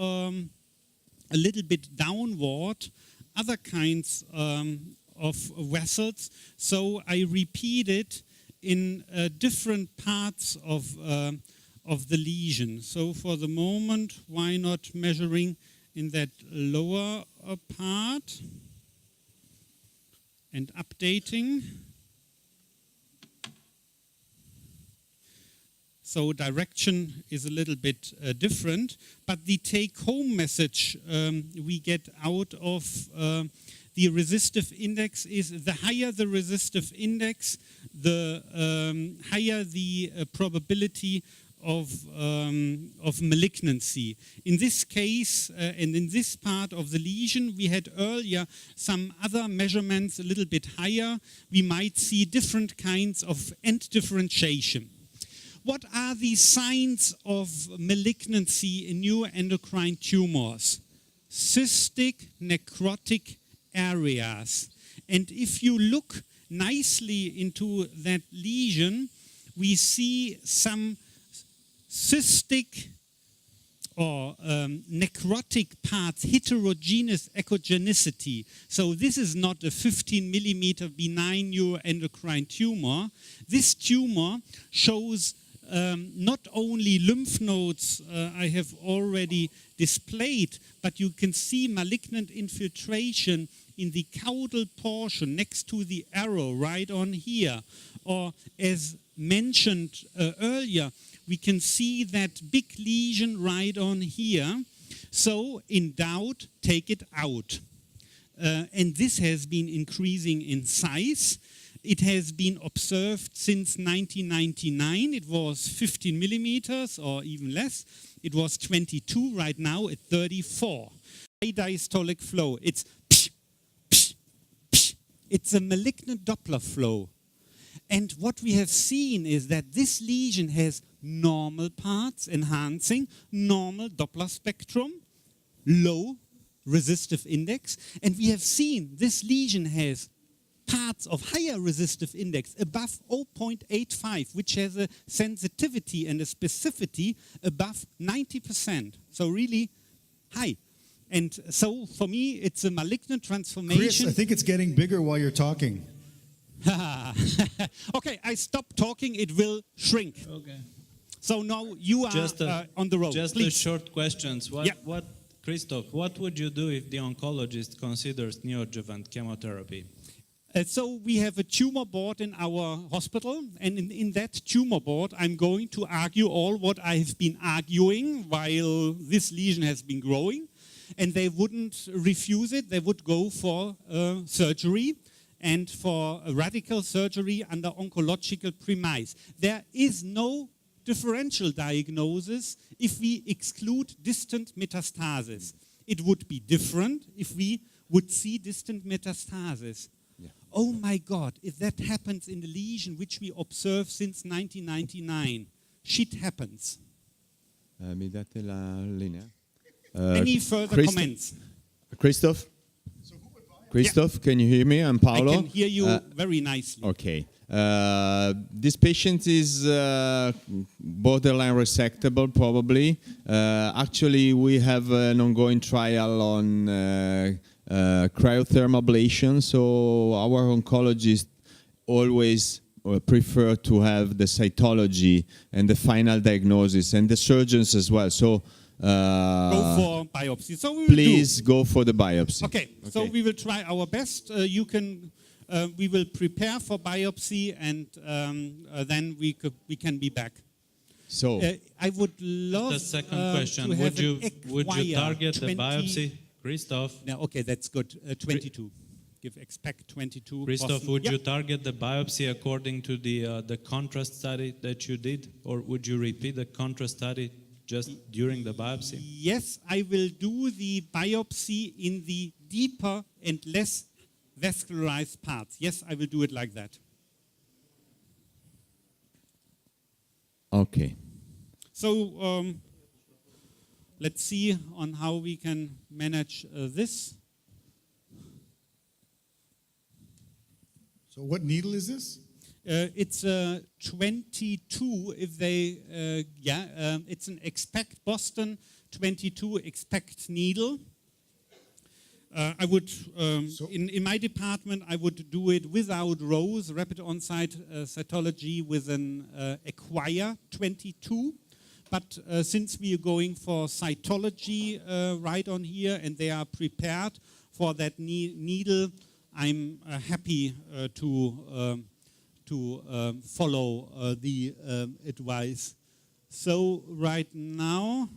a little bit downward other kinds of vessels. So I repeat it in different parts of the lesion. So for the moment, why not measuring in that lower part and updating? So direction is a little bit different, but the take-home message we get out of the resistive index is the higher the resistive index, the higher the probability of malignancy. In this case, and in this part of the lesion, we had earlier some other measurements a little bit higher. We might see different kinds of end differentiation. What are the signs of malignancy in neuroendocrine tumors? Cystic, necrotic areas. And if you look nicely into that lesion, we see some cystic or necrotic parts, heterogeneous echogenicity. So this is not a 15 millimeter benign neuroendocrine tumor. This tumor shows not only lymph nodes I have already displayed, but you can see malignant infiltration in the caudal portion next to the arrow right on here. Or as mentioned earlier, we can see that big lesion right on here. So in doubt, take it out. And this has been increasing in size. It has been observed since 1999. It was 15 millimeters or even less. It was 22, right now at 34. High diastolic flow. It's psh, psh, psh. It's a malignant Doppler flow. And what we have seen is that this lesion has normal parts enhancing, normal Doppler spectrum, low resistive index. And we have seen this lesion has parts of higher resistive index above 0.85, which has a sensitivity and a specificity above 90%. So really high. And so for me, it's a malignant transformation. Chris, I think it's getting bigger while you're talking. Okay, I stop talking, it will shrink. Okay. So now you are on the road. Just Please. the short questions. Christoph, what would you do if the oncologist considers neoadjuvant chemotherapy? So we have a tumor board in our hospital, and in that tumor board, I'm going to argue all what I have been arguing while this lesion has been growing, and they wouldn't refuse it. They would go for surgery, and for a radical surgery under oncological premise. There is no differential diagnosis if we exclude distant metastasis. It would be different if we would see distant metastasis. Oh my God, if that happens in the lesion which we observe since 1999, shit happens. Mi date la linea? Any further comments? Christoph? Christoph, can you hear me? I'm Paolo. I can hear you very nicely. Okay. This patient is borderline resectable, probably. Actually, we have an ongoing trial on cryothermal ablation, so our oncologists always prefer to have the cytology and the final diagnosis, and the surgeons as well. So go for biopsy. So we please go for the biopsy. Okay, so we will try our best. We will prepare for biopsy, and then we can be back. So I would love the second question: to have would you target the biopsy, Christoph? No, okay, that's good. 22. Expect 22. Christoph, Boston. would you target the biopsy according to the contrast study that you did, or would you repeat the contrast study just during the biopsy? Yes, I will do the biopsy in the deeper and less vascularized parts. Yes, I will do it like that. Okay. So let's see on how we can manage this. So what needle is this? It's 22 if they, it's an Expect Boston 22 Expect needle. I would, in my department, I would do it without rows, rapid on-site cytology with an Acquire 22. But since we are going for cytology right on here and they are prepared for that needle, I'm happy to follow the advice. So right now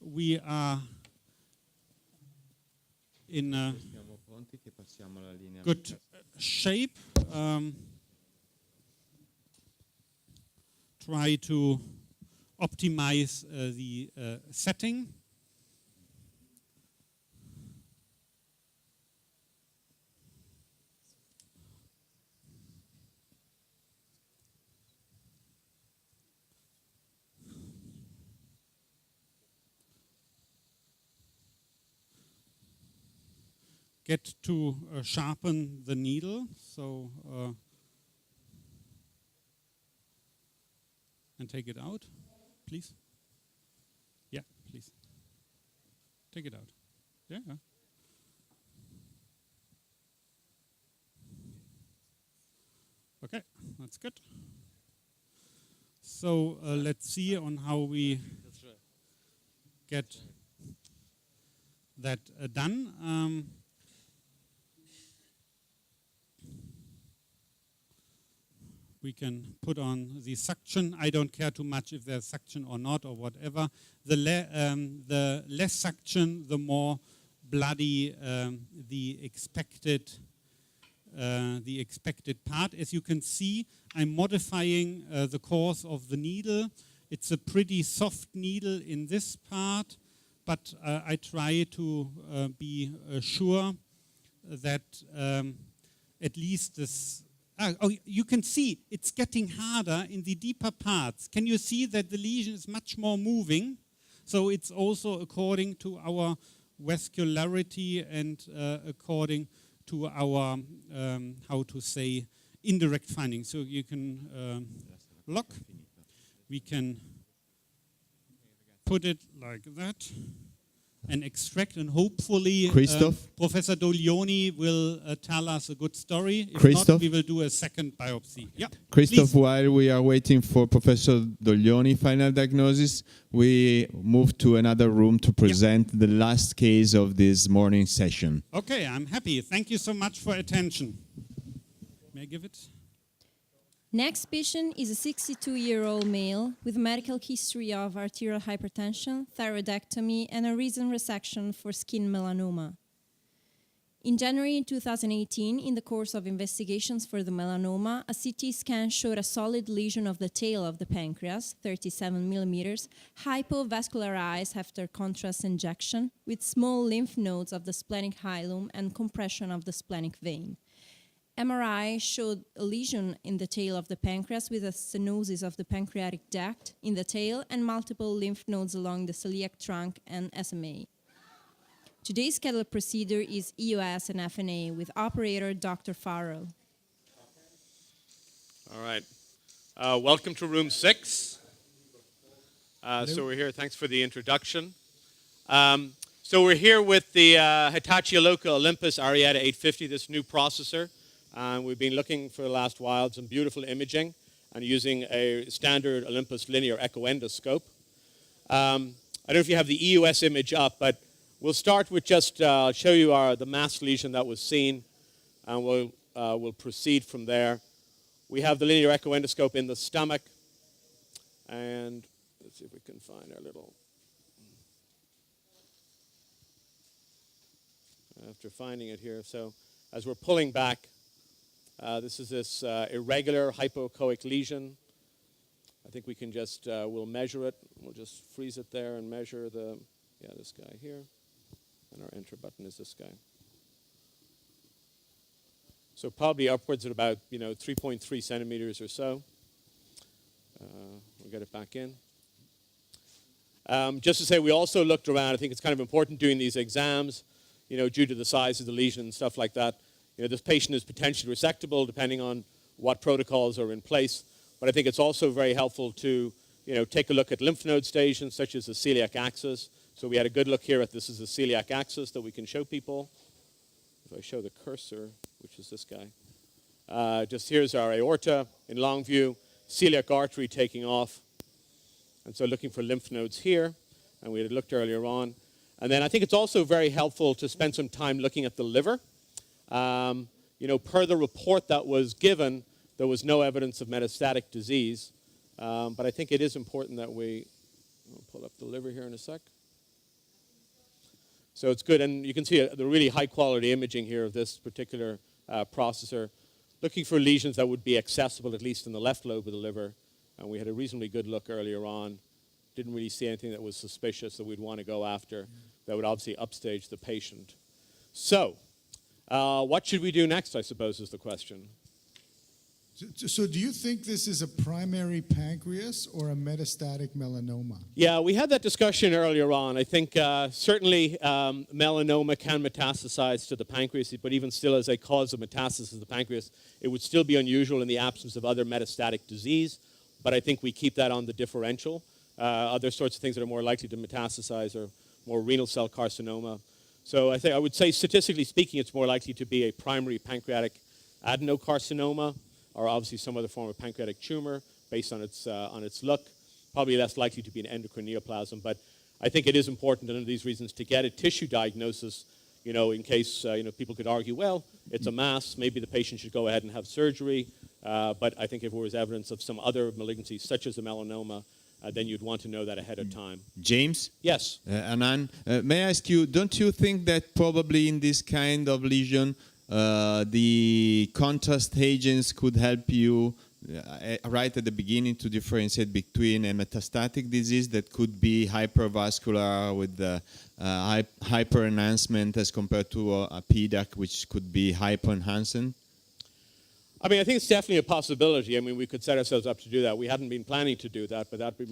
we are in a good shape. Try to optimize the setting. Get to sharpen the needle, so and take it out, please. Yeah, please. Take it out. Yeah. Okay, that's good. So let's see on how we get that done. We can put on the suction. I don't care too much if there's suction or not or whatever. The less suction, the more bloody the expected part. As you can see, I'm modifying the course of the needle. It's a pretty soft needle in this part, but I try to be sure that at least this. You can see it's getting harder in the deeper parts. Can you see that the lesion is much more moving? So it's also according to our vascularity and according to our, how to say, indirect findings. So you can lock. We can put it like that. and extract, and hopefully Christoph? Professor Doglioni will tell us a good story. If Christoph? not, we will do a second biopsy. Yeah, Christoph, please. while we are waiting for Professor Doglioni final diagnosis, we move to another room to present the last case of this morning session. Okay, I'm happy. Thank you so much for attention. May I give it? Next patient is a 62-year-old male with medical history of arterial hypertension, thyroidectomy, and a recent resection for skin melanoma. In January 2018, in the course of investigations for the melanoma, a CT scan showed a solid lesion of the tail of the pancreas, 37 millimeters, hypovascularized after contrast injection, with small lymph nodes of the splenic hilum and compression of the splenic vein. MRI showed a lesion in the tail of the pancreas with a stenosis of the pancreatic duct in the tail and multiple lymph nodes along the celiac trunk and SMA. Today's scheduled procedure is EUS and FNA with operator Dr. Farrell. All right. Welcome to room 6. So we're here. Thanks for the introduction. So we're here with the Hitachi Aloka Olympus Arietta 850, this new processor. We've been looking for the last while at some beautiful imaging and using a standard Olympus linear echo endoscope. I don't know if you have the EUS image up, but we'll start with just show you the mass lesion that was seen, and we'll proceed from there. We have the linear echo endoscope in the stomach, and let's see if we can find our little... After finding it here, so as we're pulling back, this is this irregular hypoechoic lesion. I think we can just, we'll measure it. We'll just freeze it there and measure this guy here. And our enter button is this guy. So probably upwards at about, 3.3 centimeters or so. We'll get it back in. Just to say, we also looked around. I think it's kind of important doing these exams, due to the size of the lesion and stuff like that. This patient is potentially resectable depending on what protocols are in place. But I think it's also very helpful to, take a look at lymph node stations such as the celiac axis. So we had a good look here at this is the celiac axis that we can show people. If I show the cursor, which is this guy. Just here's our aorta in long view, celiac artery taking off. And so looking for lymph nodes here. And we had looked earlier on. And then I think it's also very helpful to spend some time looking at the liver. Per the report that was given, there was no evidence of metastatic disease. But I think it is important that I'll pull up the liver here in a sec. So it's good. And you can see the really high-quality imaging here of this particular processor, looking for lesions that would be accessible, at least in the left lobe of the liver. And we had a reasonably good look earlier on. Didn't really see anything that was suspicious that we'd want to go after. That would obviously upstage the patient. So, what should we do next, I suppose, is the question. So do you think this is a primary pancreas or a metastatic melanoma? Yeah, we had that discussion earlier on. I think certainly melanoma can metastasize to the pancreas, but even still as a cause of metastasis of the pancreas, it would still be unusual in the absence of other metastatic disease. But I think we keep that on the differential. Other sorts of things that are more likely to metastasize are more renal cell carcinoma. So I would say, statistically speaking, it's more likely to be a primary pancreatic adenocarcinoma, or obviously some other form of pancreatic tumor based on its look. Probably less likely to be an endocrine neoplasm. But I think it is important, under these reasons, to get a tissue diagnosis. In case people could argue, well, it's a mass, maybe the patient should go ahead and have surgery. But I think if there was evidence of some other malignancies, such as a melanoma, then you'd want to know that ahead of time. James? Yes? Anand, may I ask you, don't you think that probably in this kind of lesion, the contrast agents could help you right at the beginning to differentiate between a metastatic disease that could be hypervascular with hyper-enhancement as compared to a PDAC, which could be hyper-enhancing? I think it's definitely a possibility. We could set ourselves up to do that. We hadn't been planning to do that, but that'd be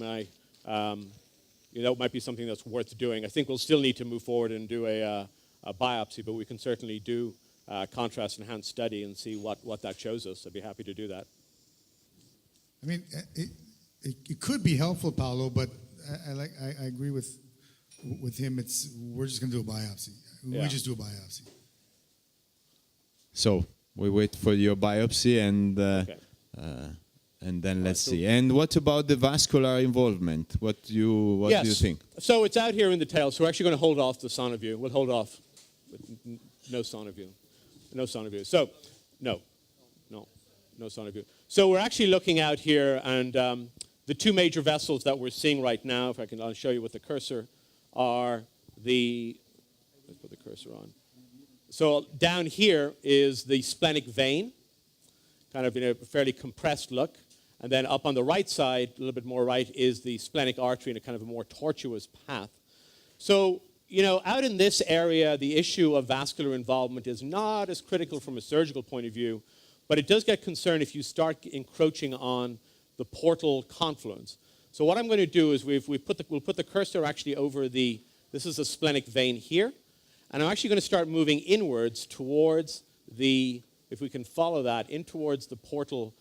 that might be something that's worth doing. I think we'll still need to move forward and do a biopsy, but we can certainly do contrast-enhanced study and see what that shows us. I'd be happy to do that. It could be helpful, Paolo, but I agree with with him, we're just going to do a biopsy. Yeah. We just do a biopsy. So we wait for your biopsy and then let's see. And what about the vascular involvement? What do you think? So it's out here in the tail. So we're actually going to hold off the sonoview. We'll hold off with no sonoview. No sonoview. So no sonoview. So we're actually looking out here, and the two major vessels that we're seeing right now, if I'll show you with the cursor, are let's put the cursor on. So down here is the splenic vein, kind of in a fairly compressed look. And then up on the right side, a little bit more right, is the splenic artery in a kind of a more tortuous path. So, out in this area, the issue of vascular involvement is not as critical from a surgical point of view, but it does get concerned if you start encroaching on the portal confluence. So what I'm going to do is we'll put the cursor actually over this is the splenic vein here, and I'm actually going to start moving inwards towards if we can follow that, in towards the portal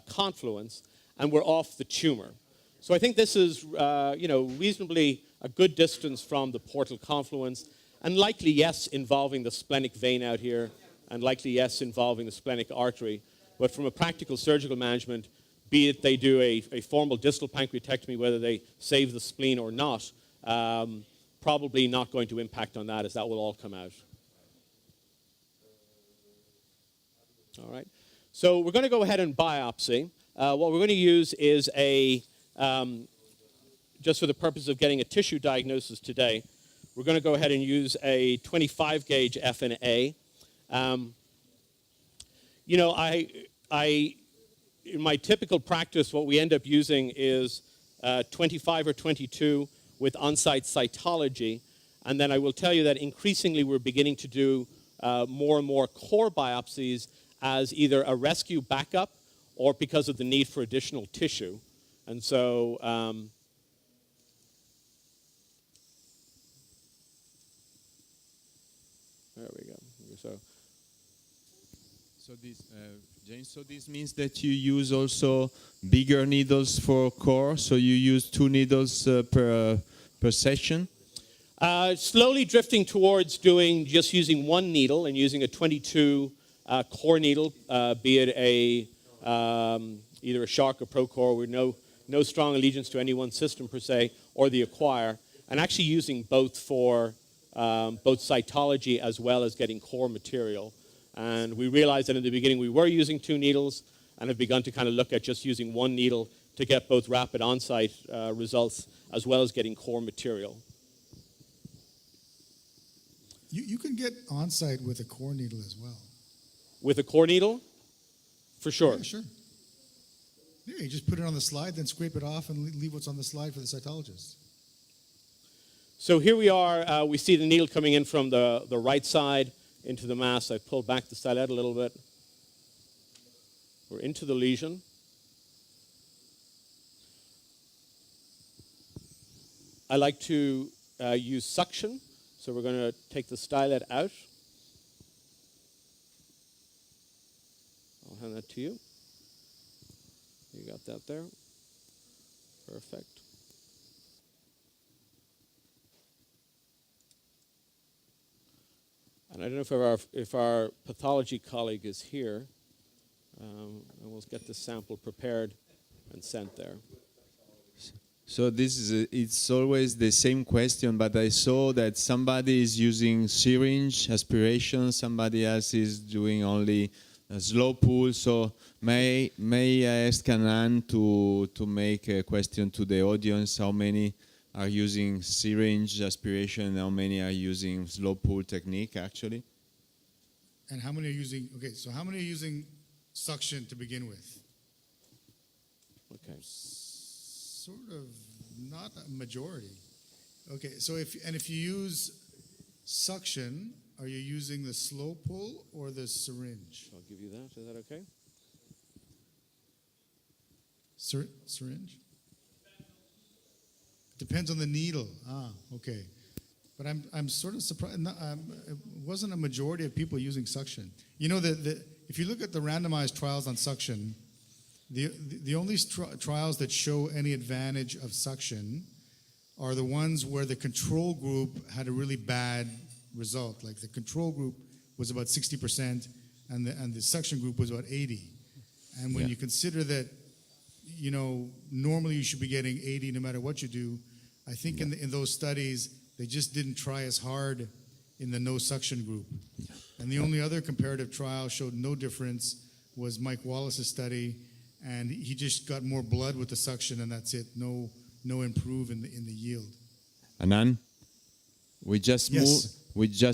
confluence, and we're off the tumor. So I think this is, reasonably a good distance from the portal confluence, and likely, yes, involving the splenic vein out here, and likely, yes, involving the splenic artery. But from a practical surgical management, be it they do a formal distal pancreatectomy, whether they save the spleen or not, probably not going to impact on that, as that will all come out. All right. So we're going to go ahead and biopsy. What we're going to use is just for the purpose of getting a tissue diagnosis today, we're going to go ahead and use a 25 gauge FNA. In my typical practice, what we end up using is 25 or 22 with on-site cytology. And then I will tell you that increasingly we're beginning to do more and more core biopsies as either a rescue backup or because of the need for additional tissue. And so there we go. So this, James, so this means that you use also bigger needles for core, so you use 2 needles per session? Slowly drifting towards just using 1 needle and using a 22 core needle, be it either a Shark or Procore, with no strong allegiance to any one system per se, or the Acquire, and actually using both for both cytology as well as getting core material. And we realized that in the beginning we were using 2 needles and have begun to kind of look at just using 1 needle to get both rapid on-site results as well as getting core material. You can get on-site with a core needle as well. With a core needle? For sure. Yeah, sure. Yeah, you just put it on the slide, then scrape it off and leave what's on the slide for the cytologist. So here we are. We see the needle coming in from the right side into the mass. I pulled back the stylet a little bit. We're into the lesion. I like to use suction. So we're going to take the stylet out. I'll hand that to you. You got that there. Perfect. And I don't know if our pathology colleague is here. And we'll get the sample prepared and sent there. So it's always the same question, but I saw that somebody is using syringe aspiration, somebody else is doing only a slow pull. So may I ask Anand to make a question to the audience? How many are using syringe aspiration and how many are using slow pull technique actually? And how many are using suction to begin with? Okay. Sort of not a majority. Okay, so if you use suction, are you using the slow pull or the syringe? I'll give you that. Is that okay? Syringe? Depends on the needle. Okay. But I'm sort of surprised. It wasn't a majority of people using suction. You know, if you look at the randomized trials on suction, the only trials that show any advantage of suction are the ones where the control group had a really bad result. Like the control group was about 60% and the suction group was about 80. And when you consider that, you know, normally you should be getting 80 no matter what you do, I think in those studies, they just didn't try as hard in the no suction group. And the only other comparative trial showed no difference was Mike Wallace's study, and he just got more blood with the suction, and that's it. No improve in the yield. Anand, we just Yes.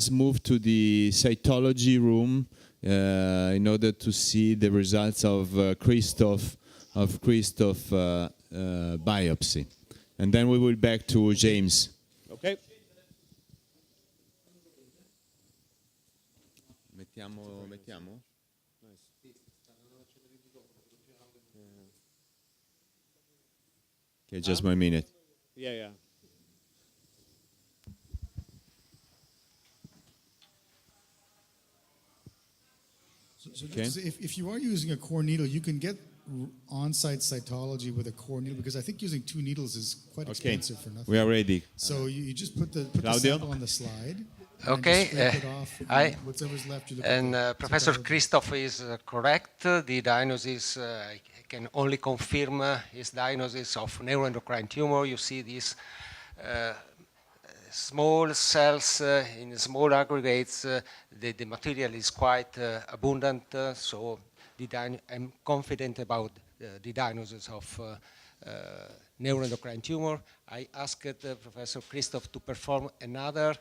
moved to the cytology room in order to see the results of Christoph biopsy, and then we will back to James. Okay. Mettiamo. Okay, just 1 minute. Yeah, yeah. So Okay. just if you are using a core needle, you can get on-site cytology with a core needle, because I think using 2 needles is quite Okay, expensive for nothing. we are ready. So you just put the Claudio? sample on the slide. Okay, And just scrape it off, hi. and whatever's left, you look And at the Professor cytology. Christoph is correct. The diagnosis, I can only confirm his diagnosis of neuroendocrine tumor. You see these small cells in small aggregates. The material is quite abundant, so I'm confident about the diagnosis of neuroendocrine tumor. I asked Professor Christoph to perform another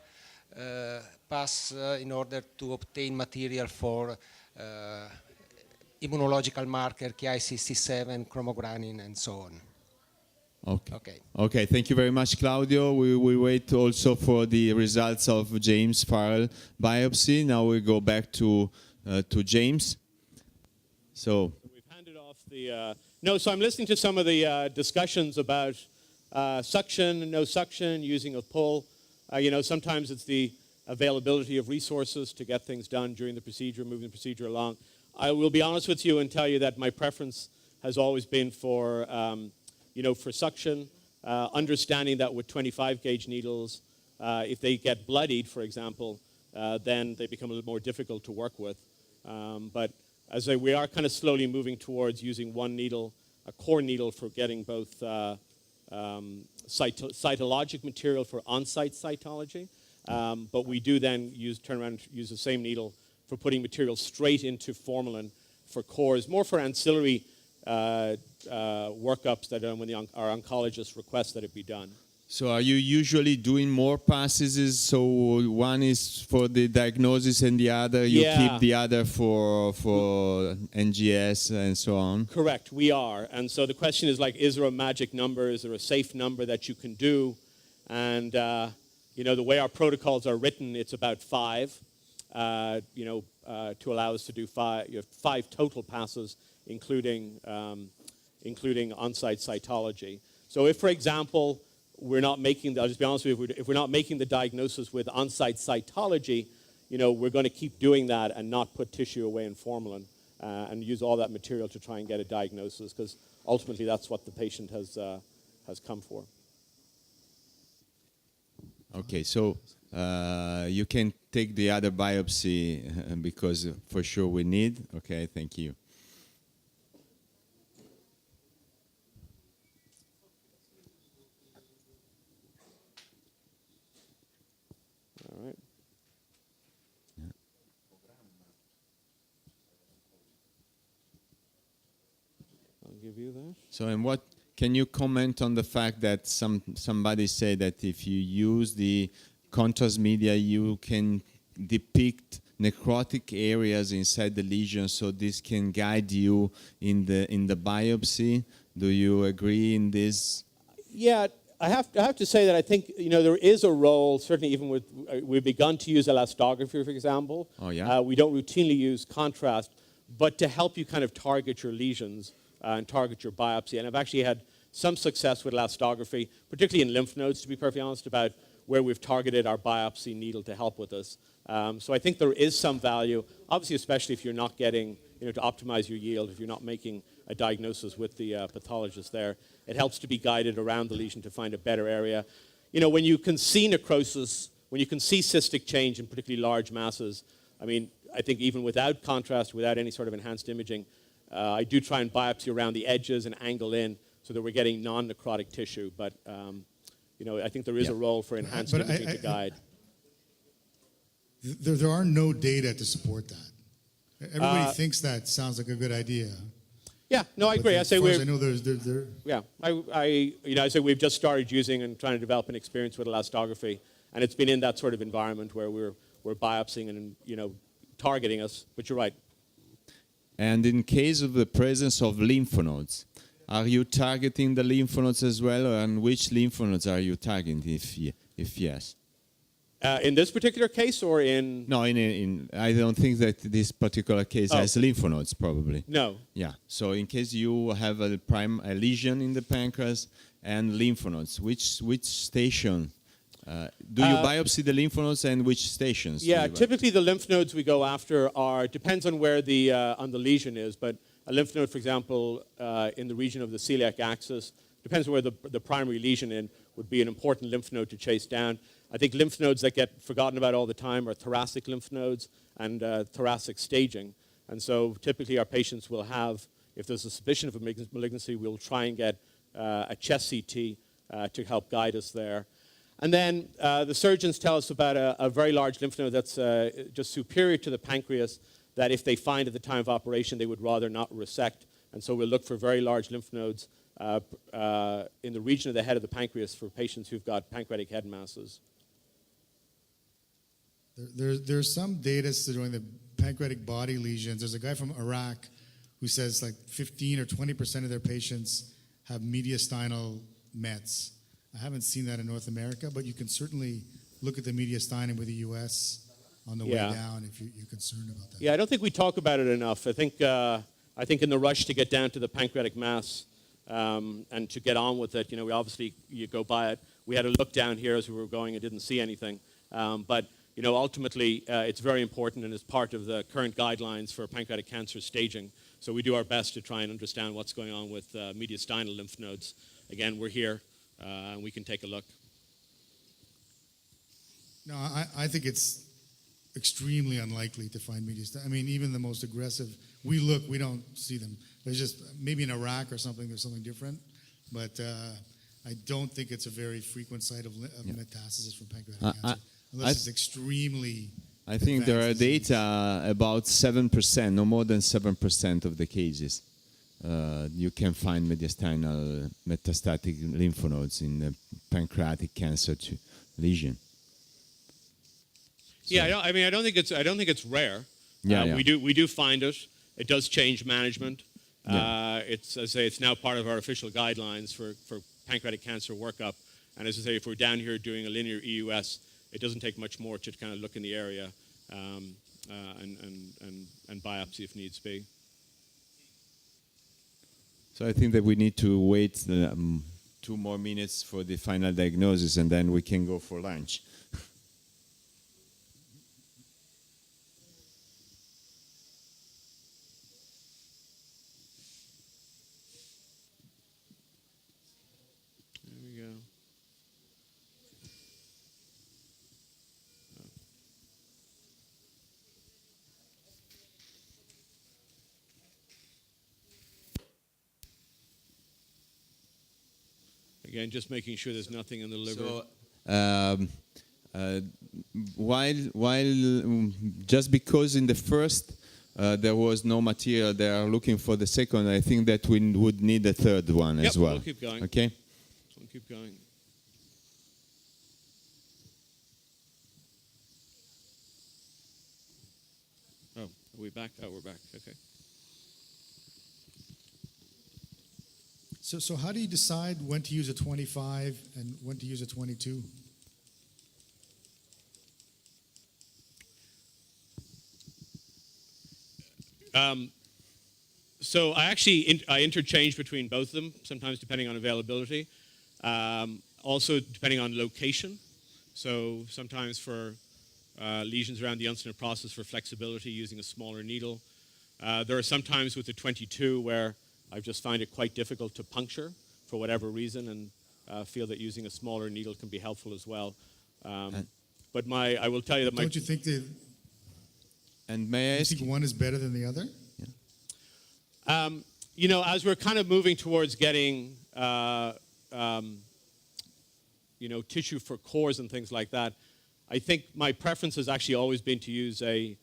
pass in order to obtain material for immunological marker, Ki67, chromogranin, and so on. Okay. Okay, thank you very much, Claudio. We will wait also for the results of James Farrell biopsy. Now we go back to James. So We've handed off the... so I'm listening to some of the discussions about suction, no suction, using a pull. Sometimes it's the availability of resources to get things done during the procedure, moving the procedure along. I will be honest with you and tell you that my preference has always been for, for suction, understanding that with 25 gauge needles, if they get bloodied, for example, then they become a little more difficult to work with. But we are kind of slowly moving towards using one needle, a core needle, for getting both cytologic material for on-site cytology, but we do then turn around and use the same needle for putting material straight into formalin for cores, more for ancillary workups that when our oncologists request that it be done. So are you usually doing more passes? So one is for the diagnosis and the other, you keep the other for NGS and so on? Correct, we are. And so the question is is there a magic number? Is there a safe number that you can do? And, the way our protocols are written, it's about 5, to allow us to do 5 total passes, including on-site cytology. So if, for example, I'll just be honest with you, if we're not making the diagnosis with on-site cytology, we're going to keep doing that and not put tissue away in formalin and use all that material to try and get a diagnosis, because ultimately that's what the patient has come for. Okay, so you can take the other biopsy because for sure we need. Okay, thank you. All right. I'll give you that. So, and what can you comment on the fact that somebody said that if you use the contrast media, you can depict necrotic areas inside the lesion, so this can guide you in the biopsy? Do you agree in this? Yeah, I have to say that I think there is a role, certainly even with we've begun to use elastography, for example. Oh yeah. We don't routinely use contrast, but to help you kind of target your lesions and target your biopsy. And I've actually had some success with elastography, particularly in lymph nodes, to be perfectly honest, about where we've targeted our biopsy needle to help with us. So I think there is some value, obviously, especially if you're not getting, to optimize your yield, if you're not making a diagnosis with the pathologist there. It helps to be guided around the lesion to find a better area. you know, when you can see necrosis, when you can see cystic change in particularly large masses, I mean, I think even without contrast, without any sort of enhanced imaging, I do try and biopsy around the edges and angle in so that we're getting non-necrotic tissue. But, you know, I think there is a role for enhanced imaging to guide. There are no data to support that. Everybody thinks that sounds like a good idea. Yeah, no, I agree. I say I know there. Yeah, you know, I say we've just started using and trying to develop an experience with elastography, and it's been in that sort of environment where we're biopsying and, you know, targeting us. But you're right. And in case of the presence of lymph nodes, are you targeting the lymph nodes as well, and which lymph nodes are you targeting, if yes? In this particular case, or in? No, I don't think that this particular case has lymph nodes, probably. No. Yeah. So in case you have a lesion in the pancreas and lymph nodes, which station? Do you biopsy the lymph nodes, and which stations? Yeah, typically the lymph nodes we go after depends on where on the lesion is, but a lymph node, for example, in the region of the celiac axis, depends on where the primary lesion in would be an important lymph node to chase down. I think lymph nodes that get forgotten about all the time are thoracic lymph nodes and thoracic staging. And so typically our patients will have, if there's a suspicion of a malignancy, we'll try and get a chest CT to help guide us there. And then the surgeons tell us about a very large lymph node that's just superior to the pancreas, that if they find at the time of operation, they would rather not resect. And so we'll look for very large lymph nodes in the region of the head of the pancreas for patients who've got pancreatic head masses. There's some data showing the pancreatic body lesions. There's a guy from Iraq who says like 15 or 20% of their patients have mediastinal mets. I haven't seen that in North America, but you can certainly look at the mediastinum with the U.S. on the way down if you're concerned about that. Yeah, I don't think we talk about it enough. I think in the rush to get down to the pancreatic mass and to get on with it, you know, you go by it. We had a look down here as we were going and didn't see anything. But you know, ultimately, it's very important and is part of the current guidelines for pancreatic cancer staging. So we do our best to try and understand what's going on with mediastinal lymph nodes. Again, we're here, and we can take a look. No, I think it's extremely unlikely to find mediastinal. I mean, even the most aggressive, we don't see them. There's just, maybe in Iraq or something, there's something different. But I don't think it's a very frequent site of metastasis from pancreatic cancer. Unless it's extremely. I think there are data about 7%, no more than 7% of the cases. You can find mediastinal metastatic lymph nodes in the pancreatic cancer lesion. So. Yeah, I don't think it's rare. We do find it. It does change management. It's, as I say, it's now part of our official guidelines for pancreatic cancer workup. And as I say, if we're down here doing a linear EUS, it doesn't take much more to kind of look in the area and biopsy if needs be. So I think that we need to wait 2 more minutes for the final diagnosis, and then we can go for lunch. Again, just making sure there's nothing in the liver. So, while just because in the first there was no material, they are looking for the second. I think that we would need a third one as well. We'll keep going. Okay. We'll keep going. Oh, are we back? Oh, we're back. Okay. So how do you decide when to use a 25 and when to use a 22? So I actually I interchange between both of them, sometimes depending on availability. Also depending on location. So sometimes for lesions around the Unstner process for flexibility using a smaller needle. There are some times with the 22 where I just find it quite difficult to puncture for whatever reason, and feel that using a smaller needle can be helpful as well. But I will tell you that Don't you think that? And may I ask? You think one is better than the other? You know, as we're kind of moving towards getting, tissue for cores and things like that, I think my preference has actually always been to use a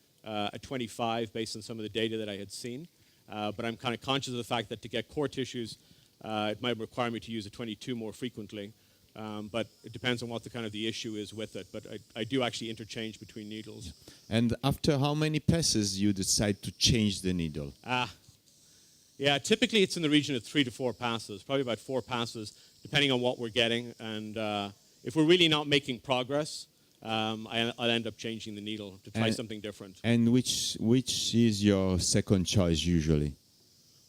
25 based on some of the data that I had seen. But I'm kind of conscious of the fact that to get core tissues, it might require me to use a 22 more frequently. But it depends on what the kind of the issue is with it. But I do actually interchange between needles. And after how many passes you decide to change the needle? Yeah, typically it's in the region of 3 to 4 passes, probably about 4 passes, depending on what we're getting. And if we're really not making progress, I'll end up changing the needle to try something different. And which is your second choice usually?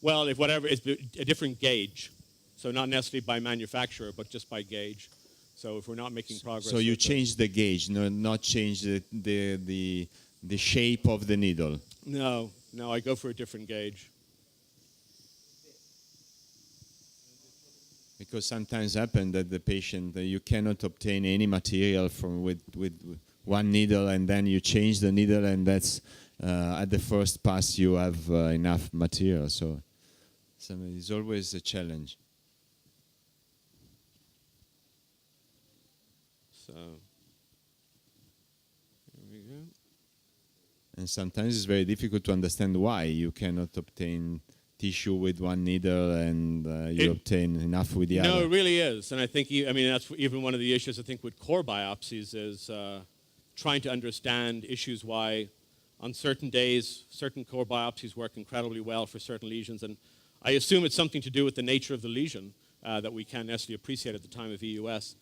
Well, if whatever, it's a different gauge. So not necessarily by manufacturer, but just by gauge. So if we're not making progress. So you change the gauge, not change the shape of the needle? No, I go for a different gauge. Because sometimes happen that the patient, you cannot obtain any material from with one needle, and then you change the needle, and that's at the first pass you have enough material. So it's always a challenge. So here we go. And sometimes it's very difficult to understand why you cannot obtain tissue with one needle and you obtain enough with the other. No, it really is. And I think, that's even one of the issues, I think, with core biopsies is trying to understand issues why on certain days, certain core biopsies work incredibly well for certain lesions. And I assume it's something to do with the nature of the lesion that we can't necessarily appreciate at the time of EUS.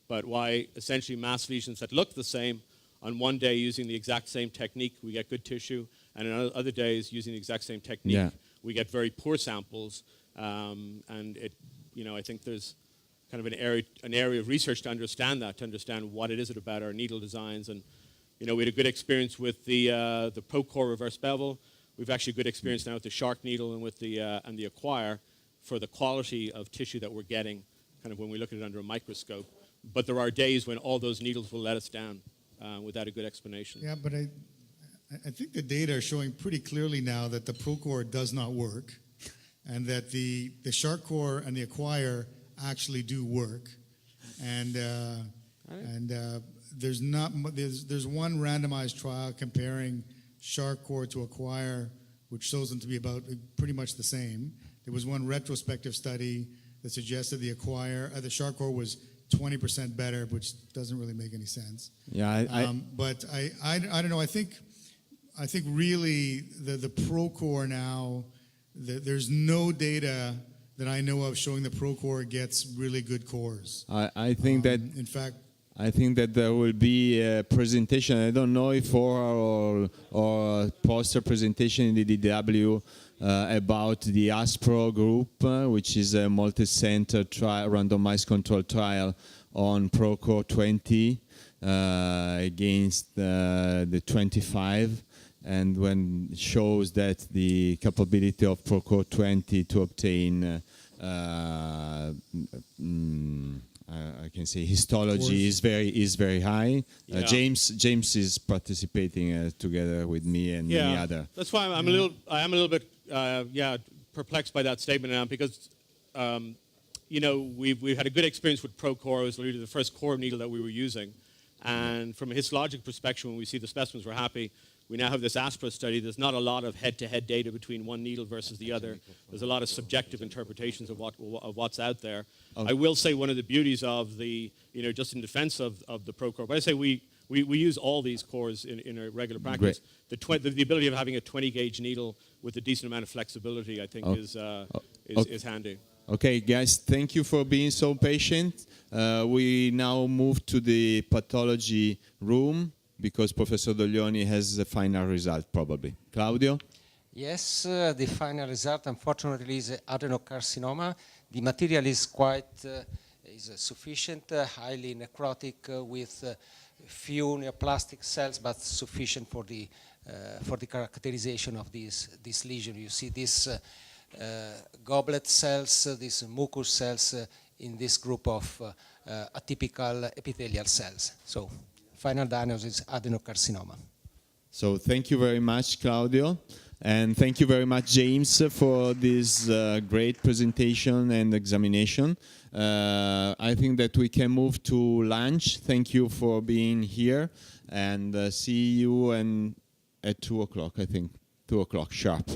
But why essentially mass lesions that look the same, on one day using the exact same technique, we get good tissue. And on other days, using the exact same technique, we get very poor samples, and I think there's kind of an area of research to understand that, to understand what it is about our needle designs. And we had a good experience with the Procore reverse bevel. We've actually good experience now with the Shark needle and with the Acquire for the quality of tissue that we're getting, kind of when we look at it under a microscope. But there are days when all those needles will let us down without a good explanation. Yeah, but I think the data are showing pretty clearly now that the Procore does not work, and that the Shark Core and the Acquire actually do work, and there's one randomized trial comparing Shark Core to Acquire, which shows them to be about pretty much the same. There was one retrospective study that suggested the Shark Core was 20% better, which doesn't really make any sense. Yeah, but I don't know. I think really the Procore now, there's no data that I know of showing the Procore gets really good cores. I think that, in fact, I think that there will be a presentation. I don't know if oral or poster presentation in the DDW about the ASPRO group, which is a multi-center trial, randomized control trial on Procore 20 against the 25. And when it shows that the capability of Procore 20 to obtain, I can say histology is very high. Yeah. James is participating together with me and many other. That's why I am a little bit perplexed by that statement now, because we've had a good experience with Procore. It was literally the first core needle that we were using, and from a histologic perspective, when we see the specimens, we're happy. We now have this ASPRA study. There's not a lot of head-to-head data between one needle versus the other. There's a lot of subjective interpretations of what's out there. I will say one of the beauties of the, just in defense of the Procore, but I say we use all these cores in a regular practice. The ability of having a 20-gauge needle with a decent amount of flexibility, I think, is handy. Okay, guys, thank you for being so patient. We now move to the pathology room, because Professor Doglioni has the final result, probably. Claudio? Yes, the final result, unfortunately, is adenocarcinoma. The material is is sufficient, highly necrotic, with few neoplastic cells, but sufficient for the characterization of this lesion. You see these goblet cells, these mucus cells in this group of atypical epithelial cells. So final diagnosis, adenocarcinoma. So thank you very much, Claudio. And thank you very much, James, for this great presentation and examination. I think that we can move to lunch. Thank you for being here, and see you at 2 o'clock, I think. 2 o'clock sharp.